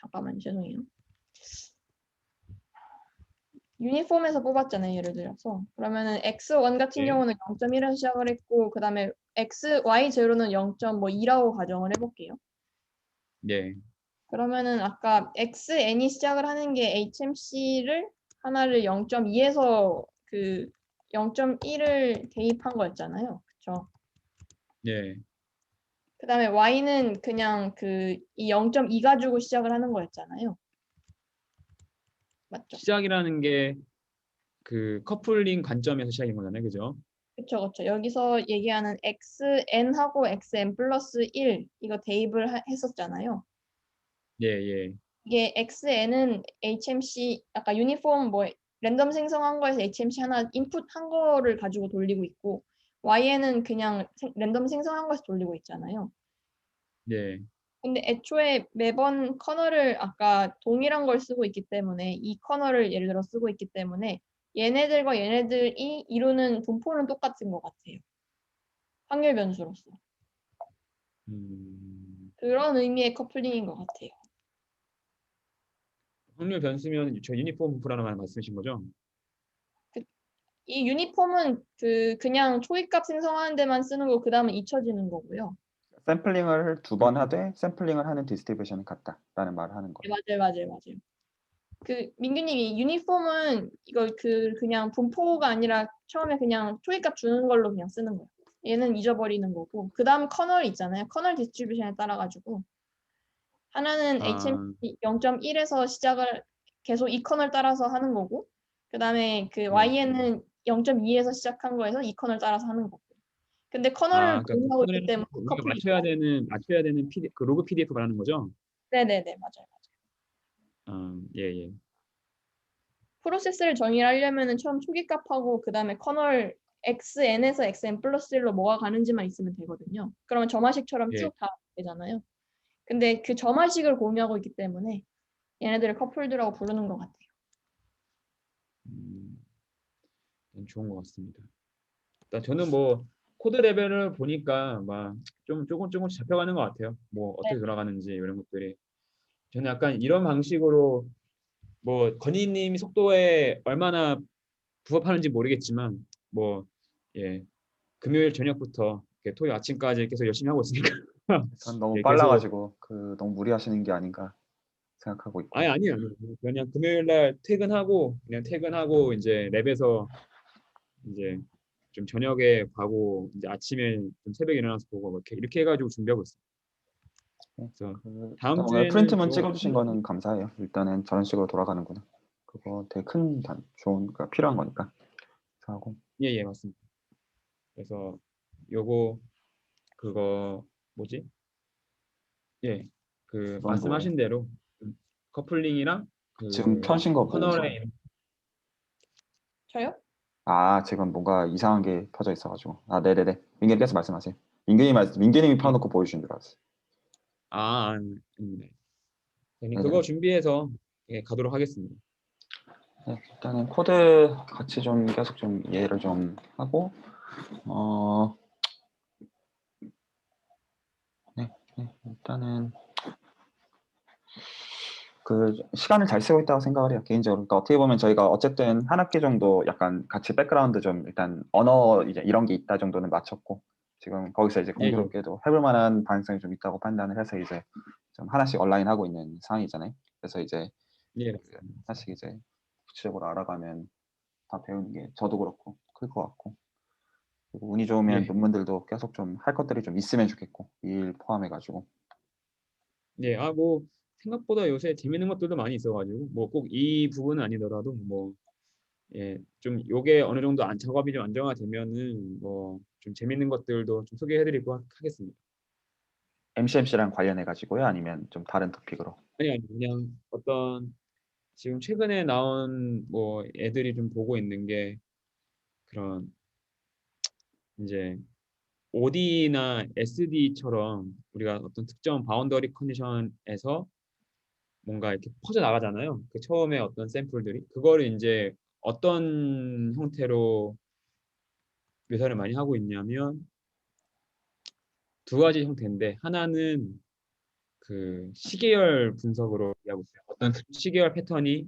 잠깐만요. 죄송해요. 유니폼에서 뽑았잖아요. 예를 들어서. 그러면은 X1 같은 네. 경우는 0.1에서 시작을 했고 그 다음에 Y0는 0.2라고 가정을 해볼게요. 예. 그러면은 아까 XN이 시작을 하는 게 HMC를 하나를 0.2에서 그 0.1을 대입한 거였잖아요. 그쵸? 예. 그 다음에 Y는 그냥 이 0.2 가지고 시작을 하는 거였잖아요. 맞죠? 시작이라는 게 그 커플링 관점에서 시작인 거잖아요, 그죠? 그쵸, 그쵸. 여기서 얘기하는 XN하고 XN 플러스 1 이거 대입을 했었잖아요. 예, 예, 이게 XN은 HMC 아까 유니폼 뭐 랜덤 생성한 거에서 HMC 하나 인풋 한 거를 가지고 돌리고 있고 YN은 그냥 랜덤 생성한 거에서 돌리고 있잖아요. 예. 근데 애초에 매번 커널을 아까 동일한 걸 쓰고 있기 때문에 이 커널을 예를 들어 쓰고 있기 때문에 얘네들과 얘네들이 이루는 분포는 똑같은 것 같아요. 확률 변수로서. 그런 의미의 커플링인 것 같아요. 확률 변수면 저 유니폼 분포라는 말씀이신 거죠? 이 유니폼은 그냥 초기값 생성하는 데만 쓰는 거고 그 다음은 잊혀지는 거고요. 샘플링을 두 번 하되 샘플링을 하는 디스트리뷰션은 같다라는 말을 하는 네, 거예요. 맞아요. 민규님이 유니폼은 이거 그냥 분포가 아니라 처음에 그냥 초기값 주는 걸로 그냥 쓰는 거예요. 얘는 잊어버리는 거고 그 다음 커널 있잖아요. 커널 디스트리뷰션에 따라 가지고 하나는 HMC 0.1에서 시작을 계속 이 커널 따라서 하는 거고 그 다음에 그 YN은 0.2에서 시작한 거에서 이 커널 따라서 하는 거고. 근데 커널을 그러니까 그 공유하고 있기 코드에는 때문에 우리가 커플이 맞춰야 되는 그 로그 PDF 말하는 거죠? 네네네 맞아요. 예, 예. 프로세스를 정의하려면은 처음 초기값하고 그 다음에 커널 XN에서 XN 플러스 1로 뭐가 가는지만 있으면 되거든요. 그러면 점화식처럼 예. 쭉 다 되잖아요. 근데 그 점화식을 공유하고 있기 때문에 얘네들을 커플드라고 부르는 것 같아요. 좋은 것 같습니다. 일단 저는 뭐 코드 레벨을 보니까 막 좀 조금씩 잡혀가는 것 같아요. 뭐 어떻게 돌아가는지 이런 것들이. 저는 약간 이런 방식으로 뭐 건희님이 속도에 얼마나 부합하는지 모르겠지만 뭐 예, 금요일 저녁부터 이렇게 토요일 아침까지 계속 열심히 하고 있으니까 전 너무 예, 계속 빨라가지고 너무 무리하시는 게 아닌가 생각하고 있고. 아니요. 그냥 금요일 날 퇴근하고 이제 랩에서 이제 좀 저녁에 가고 이제 아침에 좀 새벽에 일어나서 보고 뭐 이렇게 해가지고 준비하고 있어요. 그래서 다음 오늘 주에는 프린트문 좀 찍어주신 거는 감사해요. 일단은 저런 식으로 돌아가는구나. 그거 되게 좋은 그러니까 필요한 거니까. 하고 예, 맞습니다. 그래서 요거 그거 뭐지? 예, 그 그건 뭐예요? 말씀하신 대로 커플링이랑 지금 그 펴신 거 보고서 커널의 저요? 아, 지금 뭔가 이상한 게 퍼져 있어가지고. 아, 네네네. 민규님께서 말씀하세요. 민규님이 예. 펴놓고 보여주신 줄 알았어요. 아닙니다. 저는 네네. 그거 준비해서 예, 가도록 하겠습니다. 네, 일단은 코드 같이 좀 계속 좀 이해를 좀 하고, 네, 일단은 그 시간을 잘 쓰고 있다고 생각을 해요, 개인적으로. 그러니까 어떻게 보면 저희가 어쨌든 한 학기 정도 약간 같이 백그라운드 좀 일단 언어 이제 이런 게 있다 정도는 맞췄고, 지금 거기서 이제 예, 예. 공교롭게도 해볼 만한 가능성이 좀 있다고 판단을 해서 이제 좀 하나씩 온라인 하고 있는 상황이잖아요. 그래서 이제 예, 그 맞습니다. 하나씩 이제 구체적으로 알아가면 다 배우는 게 저도 그렇고 클 것 같고, 그리고 운이 좋으면 예. 논문들도 계속 좀 할 것들이 좀 있으면 좋겠고, 이 일 포함해가지고. 예, 뭐 생각보다 요새 재밌는 것들도 많이 있어가지고 뭐 꼭 이 부분은 아니더라도 뭐 예, 좀 요게 어느 정도 작업이 좀 안정화되면은 뭐 좀 재밌는 것들도 좀 소개해드리고 하겠습니다. MCMC랑 관련해가지고요, 아니면 좀 다른 토픽으로. 아니 그냥 어떤 지금 최근에 나온 뭐 애들이 좀 보고 있는 게 그런 이제 OD나 SD처럼 우리가 어떤 특정 바운더리 컨디션에서 뭔가 이렇게 퍼져 나가잖아요. 그 처음에 어떤 샘플들이 그거를 이제 어떤 형태로 묘사를 많이 하고 있냐면 두 가지 형태인데 하나는 그 시계열 분석으로 하고 있어요. 어떤 시계열 패턴이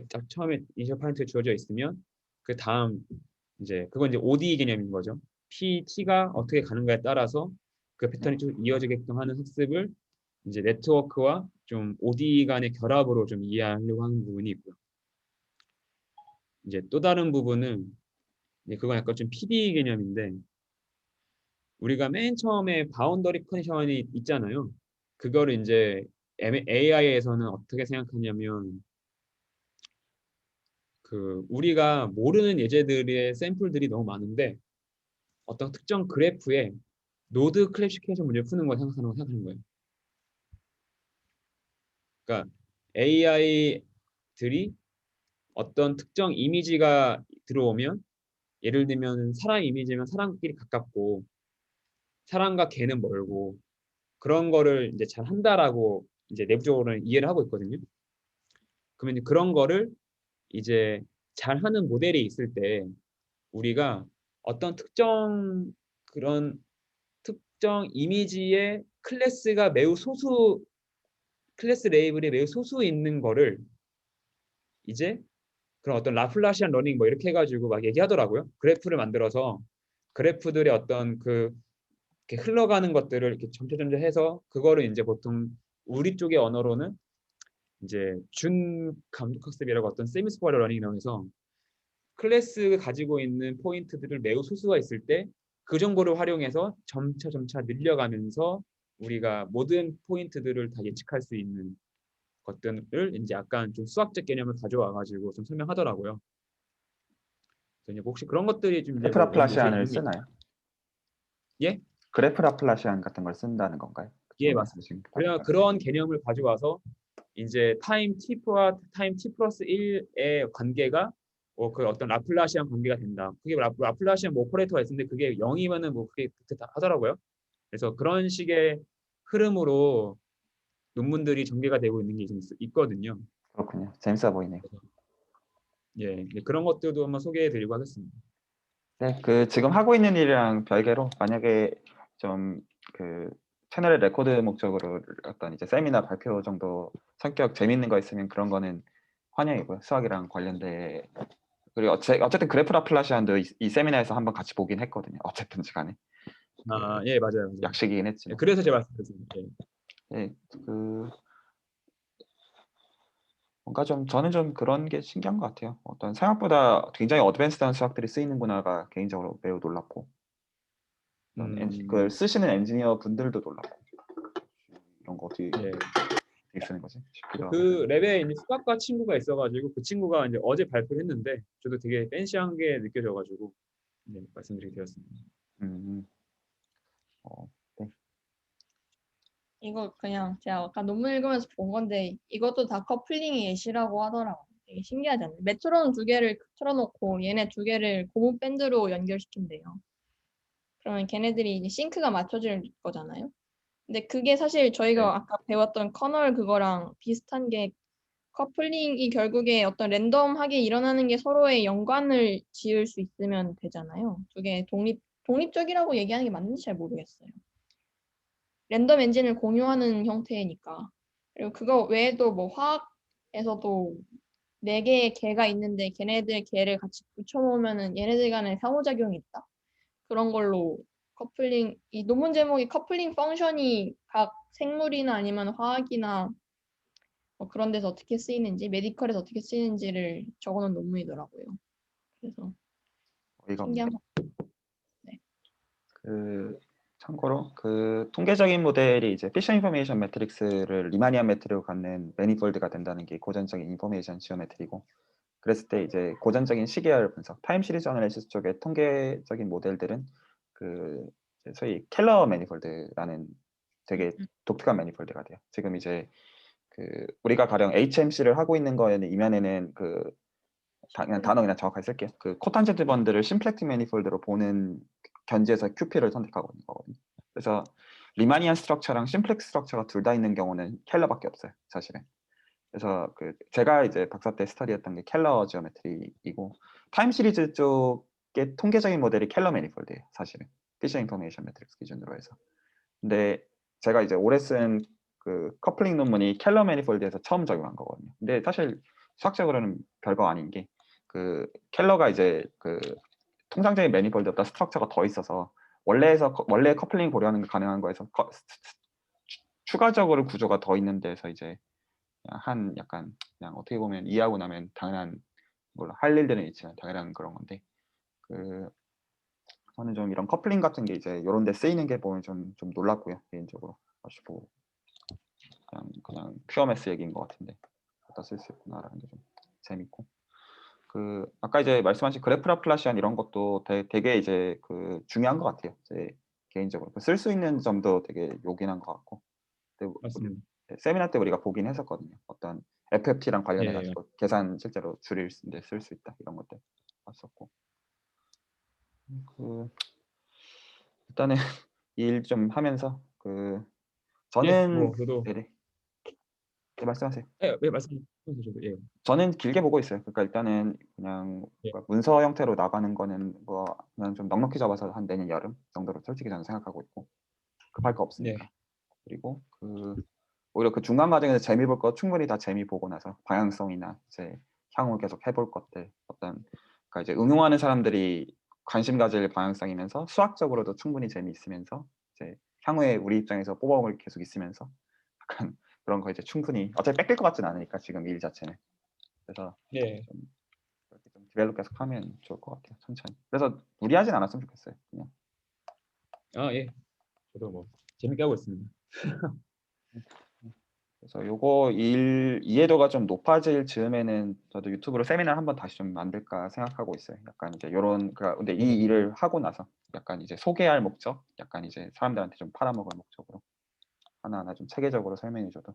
딱 처음에 이니셜 파인트에 주어져 있으면 그 다음 이제 그건 이제 OD 개념인 거죠. PT가 어떻게 가는가에 따라서 그 패턴이 좀 이어지게끔 하는 학습을 이제 네트워크와 좀 OD 간의 결합으로 좀 이해하려고 하는 부분이 있고요. 이제 또 다른 부분은 이제 그건 약간 좀 PD 개념인데 우리가 맨 처음에 바운더리 컨디션이 있잖아요. 그거를 이제 AI에서는 어떻게 생각하냐면 그 우리가 모르는 예제들의 샘플들이 너무 많은데 어떤 특정 그래프에 노드 클래시피케이션 문제를 푸는 걸 생각하는 거예요. 그러니까 AI들이 어떤 특정 이미지가 들어오면 예를 들면 사람 이미지면 사람끼리 가깝고 사람과 개는 멀고 그런 거를 이제 잘 한다라고 이제 내부적으로는 이해를 하고 있거든요. 그러면 이제 그런 거를 이제 잘 하는 모델이 있을 때 우리가 어떤 그런 특정 이미지의 클래스가 매우 소수 클래스 레이블이 매우 소수 있는 거를 이제 그런 어떤 라플라시안 러닝 뭐 이렇게 해가지고 막 얘기하더라고요. 그래프를 만들어서 그래프들의 어떤 그 이렇게 흘러가는 것들을 이렇게 점차점차 해서 그거를 이제 보통 우리 쪽의 언어로는 이제 준 감독학습이라고 어떤 세미 스포일러 러닝이 나오면서 클래스가 가지고 있는 포인트들을 매우 소수가 있을 때 그 정보를 활용해서 점차 늘려가면서 우리가 모든 포인트들을 다 예측할 수 있는 것들을 이제 약간 좀 수학적 개념을 가져와 가지고 좀 설명하더라고요. 그래서 이제 혹시 그런 것들이 좀 이제 그래프 뭐 요새 라플라시안을 있는 게 쓰나요? 예? 그래프 라플라시안 같은 걸 쓴다는 건가요? 예, 지금 맞습니다. 말씀하신 그런 개념을 가져와서 이제 타임 t와 타임 t 플러스 1의 관계가 그 어떤 라플라시안 관계가 된다. 그게 라플라시안 뭐 오퍼레이터가 있는데 그게 0이면은 뭐 그게 그렇다 하더라고요. 그래서 그런 식의 흐름으로 논문들이 전개가 되고 있는 게 좀 있거든요. 그렇군요. 재밌어 보이네요. 예, 네, 그런 것들도 한번 소개해드리고 하겠습니다. 네, 그 지금 하고 있는 일이랑 별개로 만약에 좀 그 채널의 레코드 목적으로 어떤 이제 세미나 발표 정도 성격 재밌는 거 있으면 그런 거는 환영이고요. 수학이랑 관련돼. 그리고 어쨌든 그래프 라플라시안도 이 세미나에서 한번 같이 보긴 했거든요. 어쨌든 시간에 예, 맞아요. 약식이긴 예, 했지만. 그래서 제가 말씀드렸습니다. 예. 네, 그 뭔가 좀 저는 좀 그런 게 신기한 것 같아요. 어떤 생각보다 굉장히 어드밴스드한 수학들이 쓰이는구나가 개인적으로 매우 놀랍고, 그걸 쓰시는 엔지니어 분들도 놀랍고, 이런 거 어떻게 예. 쓰는 거지 싶기도 하고. 그 랩에 이제 수학과 친구가 있어가지고 그 친구가 이제 어제 발표를 했는데 저도 되게 팬시한 게 느껴져가지고 네, 말씀드리게 되었습니다. 음, 네. 이거 그냥 제가 아까 논문 읽으면서 본 건데 이것도 다 커플링의 예시라고 하더라고요. 되게 신기하잖아요. 메트론 2개를 틀어놓고 얘네 2개를 고무 밴드로 연결시킨대요. 그러면 걔네들이 이제 싱크가 맞춰질 거잖아요. 근데 그게 사실 저희가 네. 아까 배웠던 커널 그거랑 비슷한 게 커플링이 결국에 어떤 랜덤하게 일어나는 게 서로의 연관을 지을 수 있으면 되잖아요. 2개 독립적이라고 얘기하는 게 맞는지 잘 모르겠어요. 랜덤 엔진을 공유하는 형태니까. 그리고 그거 외에도 뭐 화학에서도 4개의 개가 있는데 걔네들 개를 같이 붙여놓으면은 얘네들 간에 상호작용이 있다. 그런 걸로 커플링, 이 논문 제목이 커플링 펑션이 각 생물이나 아니면 화학이나 뭐 그런 데서 어떻게 쓰이는지, 메디컬에서 어떻게 쓰이는지를 적어놓은 논문이더라고요. 그래서 어이가 없네. 신기한 거. 네. 그 참고로 그 통계적인 모델이 이제 피셔 인포메이션 매트릭스를 리마니안 매트릭으로 갖는 매니폴드가 된다는 게 고전적인 인포메이션 지오메트리고, 그랬을 때 이제 고전적인 시계열 분석, 타임 시리즈 어널리시스 쪽의 통계적인 모델들은 그 이제 소위 켈러 매니폴드라는 되게 독특한 매니폴드가 돼요. 지금 이제 그 우리가 가령 HMC를 하고 있는 거에는 이면에는 그 그냥 단어 그냥 정확하게 쓸게요. 그 코탄젠트 번들을 심플렉팅 매니폴드로 보는 견지에서 QP를 선택하고 있는 거거든요. 그래서 리마니안 스트럭처랑 심플렉스 스트럭처가 둘 다 있는 경우는 켈러밖에 없어요, 사실은. 그래서 그 제가 이제 박사 때 스터디했던 게 켈러 지오메트리이고, 타임 시리즈 쪽의 통계적인 모델이 켈러 매니폴드예요, 사실은. 피셔 인포메이션 매트릭스 기준으로 해서. 근데 제가 이제 올해 쓴 그 커플링 논문이 켈러 매니폴드에서 처음 적용한 거거든요. 근데 사실 수학적으로는 별거 아닌 게, 그 켈러가 이제 그 통상적인 매니폴드보다 스트럭처가 더 있어서 원래 커플링 고려하는 게 가능한 거에서 추가적으로 구조가 더 있는 데서 이제 그냥 한 약간 그냥 어떻게 보면 이해하고 나면 당연한, 물론 할 일들은 있지만 당연한 그런 건데, 그 저는 좀 이런 커플링 같은 게 이제 이런 데 쓰이는 게 보면 좀 놀랍고요, 개인적으로. 아쉽고 그냥 퓨어 매스 얘기인 것 같은데 갖다 쓸 수 있구나라는 게 좀 재밌고, 그 아까 이제 말씀하신 그래프 라플라시안 이런 것도 되게 이제 그 중요한 것 같아요. 제 개인적으로 쓸 수 있는 점도 되게 요긴한 것 같고, 근데 맞습니다. 세미나 때 우리가 보긴 했었거든요. 어떤 FFT랑 관련해 예. 가지고 계산 실제로 줄일 때 쓸 수 있다 이런 것들 봤었고, 그 일단은 일 좀 하면서 그 예, 저는 뭐 저도 네네 네, 말씀하세요. 예, 말씀하세요. 저도 예. 저는 길게 보고 있어요. 그러니까 일단은 그냥 예. 문서 형태로 나가는 거는 뭐 그냥 좀 넉넉히 잡아서 한 내년 여름 정도로 솔직히 저는 생각하고 있고, 급할 거 없으니까. 네. 그리고 그 오히려 그 중간 과정에서 재미 볼 거 충분히 다 재미 보고 나서 방향성이나 이제 향후 계속 해볼 것들, 어떤 그러니까 이제 응용하는 사람들이 관심 가질 방향성이면서 수학적으로도 충분히 재미있으면서 이제 향후에 우리 입장에서 뽑아먹을 계속 있으면서 약간 그런 거 이제 충분히 어차피 뺏길 것 같진 않으니까 지금 일 자체는. 그래서 예. 좀 그렇게 좀 디벨롭 계속 하면 좋을 것 같아요, 천천히. 그래서 무리하진 않았으면 좋겠어요, 그냥. 아, 예. 저도 뭐 재밌게 하고 있습니다. 그래서 요거 일 이해도가 좀 높아질 즈음에는 저도 유튜브로 세미나 한번 다시 좀 만들까 생각하고 있어요. 약간 이제 요런 근데 이 일을 하고 나서 약간 이제 소개할 목적, 약간 이제 사람들한테 좀 팔아먹을 목적으로 하나하나 좀 체계적으로 설명해줘도